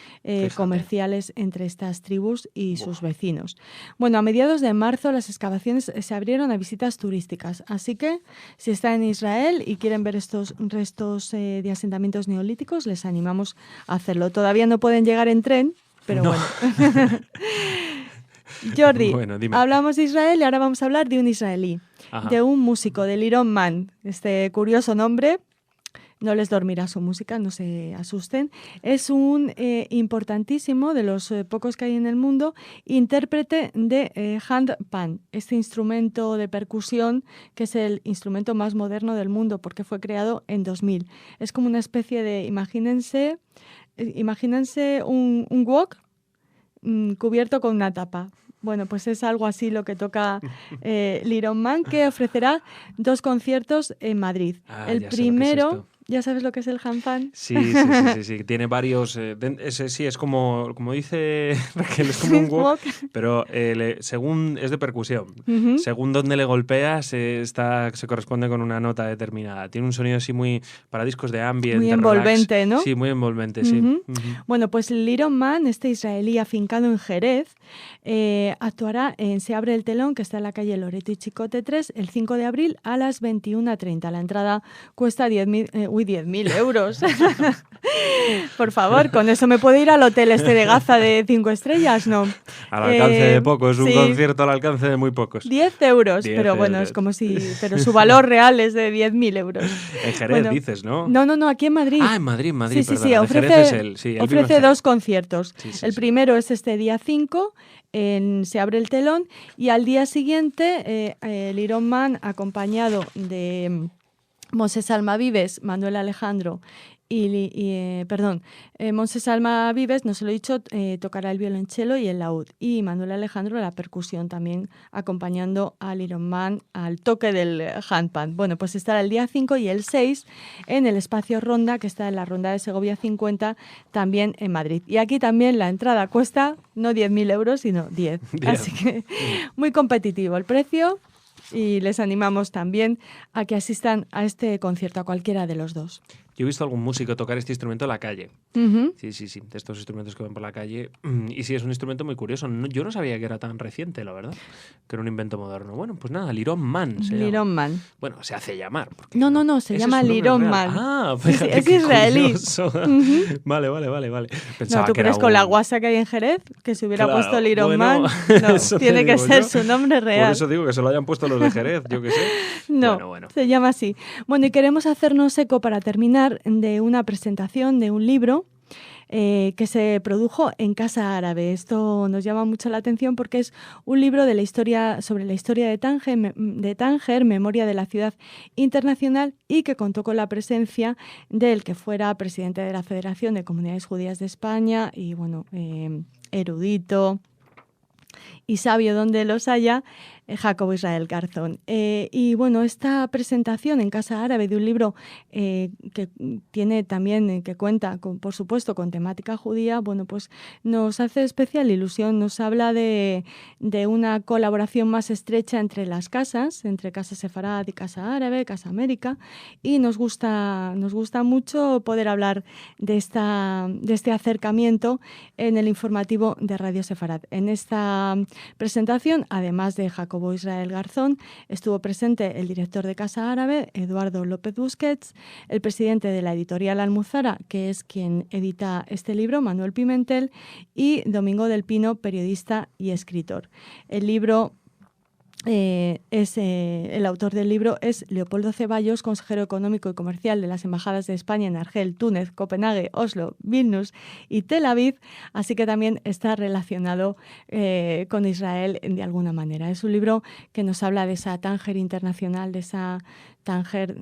comerciales entre estas tribus y sus vecinos. Bueno, a mediados de marzo las excavaciones se abrieron a visitas turísticas, así que si están en Israel y quieren ver estos restos de asentamientos neolíticos, les animamos a hacerlo. Todavía no pueden llegar en tren, pero bueno. Jordi, hablamos de Israel y ahora vamos a hablar de un israelí, de un músico, de Liron Man. Este curioso nombre, no les dormirá su música, no se asusten. Es un importantísimo, de los pocos que hay en el mundo, intérprete de handpan, este instrumento de percusión que es el instrumento más moderno del mundo porque fue creado en 2000. Es como una especie de, imagínense un wok cubierto con una tapa. Bueno, pues es algo así lo que toca Liron Man, que ofrecerá 2 conciertos en Madrid. El primero... ¿Ya sabes lo que es el handpan? Sí. Tiene varios... sí, es como dice Raquel, es como un wok, pero según es de percusión. Según donde le golpeas, se corresponde con una nota determinada. Tiene un sonido así muy... para discos de ambient. Muy envolvente, relax. ¿no? Sí, muy envolvente, sí. Bueno, pues Liron Man, este israelí afincado en Jerez, actuará en Se abre el telón, que está en la calle Loreto y Chicote 3, el 5 de abril a las 21:30. La entrada cuesta 10.000 euros. Por favor, con eso me puedo ir al hotel de Gaza de 5 estrellas, ¿no? Al alcance de pocos, un concierto al alcance de muy pocos. 10 euros, pero bueno, es como si... Pero su valor real es de 10.000 euros. En Jerez dices, ¿no? No, aquí en Madrid. En Madrid, Sí, ofrece 2 conciertos. El primero es este día 5, Se abre el telón, y al día siguiente Liron Man, acompañado de Monses Almavives, Manuel Alejandro Monses Almavives, no se lo he dicho, tocará el violonchelo y el laúd, y Manuel Alejandro la percusión también, acompañando a Liron Man al toque del handpan. Bueno, pues estará el día 5 y el 6 en el Espacio Ronda, que está en la Ronda de Segovia 50, también en Madrid. Y aquí también la entrada cuesta no 10.000 euros, sino 10. Así que muy competitivo el precio. Y les animamos también a que asistan a este concierto, a cualquiera de los 2. Yo he visto a algún músico tocar este instrumento en la calle. Sí, de estos instrumentos que ven por la calle. Y sí, es un instrumento muy curioso. Yo no sabía que era tan reciente, la verdad, que era un invento moderno. Bueno, pues nada, Liron Man. Liron Man. Bueno, se hace llamar. No, se llama Liron Man. Fíjate, es israelí. Vale. Pensaba ¿tú crees con la guasa que hay en Jerez que se hubiera puesto Liron Man? No, tiene que ser su nombre real. Por eso digo que se lo hayan puesto los de Jerez, yo qué sé. No, bueno. Se llama así. Bueno, y queremos hacernos eco para terminar de una presentación de un libro que se produjo en Casa Árabe. Esto nos llama mucho la atención porque es un libro sobre la historia de Tánger, Memoria de la Ciudad Internacional, y que contó con la presencia del que fuera presidente de la Federación de Comunidades Judías de España y, erudito y sabio donde los haya, Jacobo Israel Garzón. Y bueno, esta presentación en Casa Árabe de un libro que tiene también, que cuenta, por supuesto, con temática judía, bueno, pues nos hace especial ilusión, nos habla de una colaboración más estrecha entre las casas, entre Casa Sefarad y Casa Árabe, Casa América, y nos gusta mucho poder hablar de este acercamiento en el informativo de Radio Sefarad. En esta presentación, además de Jacobo Israel Garzón, estuvo presente el director de Casa Árabe, Eduardo López Busquets, el presidente de la editorial Almuzara, que es quien edita este libro, Manuel Pimentel, y Domingo del Pino, periodista y escritor. El libro el autor del libro es Leopoldo Ceballos, consejero económico y comercial de las embajadas de España en Argel, Túnez, Copenhague, Oslo, Vilnius y Tel Aviv, así que también está relacionado con Israel de alguna manera. Es un libro que nos habla de esa Tánger internacional, de Tánger,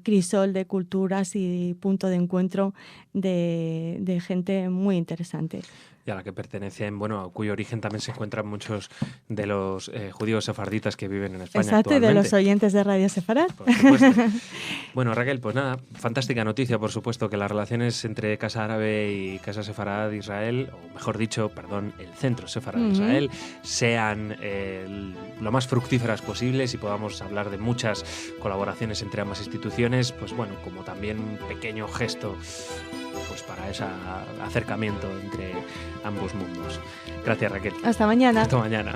crisol de culturas y punto de encuentro de gente muy interesante. Y a la que pertenecen, bueno, a cuyo origen también se encuentran muchos de los judíos sefarditas que viven en España. Exacto, actualmente. Y de los oyentes de Radio Sefarad. Por supuesto. Bueno, Raquel, pues nada, fantástica noticia, por supuesto, que las relaciones entre Casa Árabe y Casa Sefarad de Israel, o mejor dicho, perdón, el Centro Sefarad de Israel, sean lo más fructíferas posibles y podamos hablar de muchas colaboraciones entre ambas instituciones, pues bueno, como también un pequeño gesto pues para ese acercamiento entre ambos mundos. Gracias, Raquel. Hasta mañana. Hasta mañana.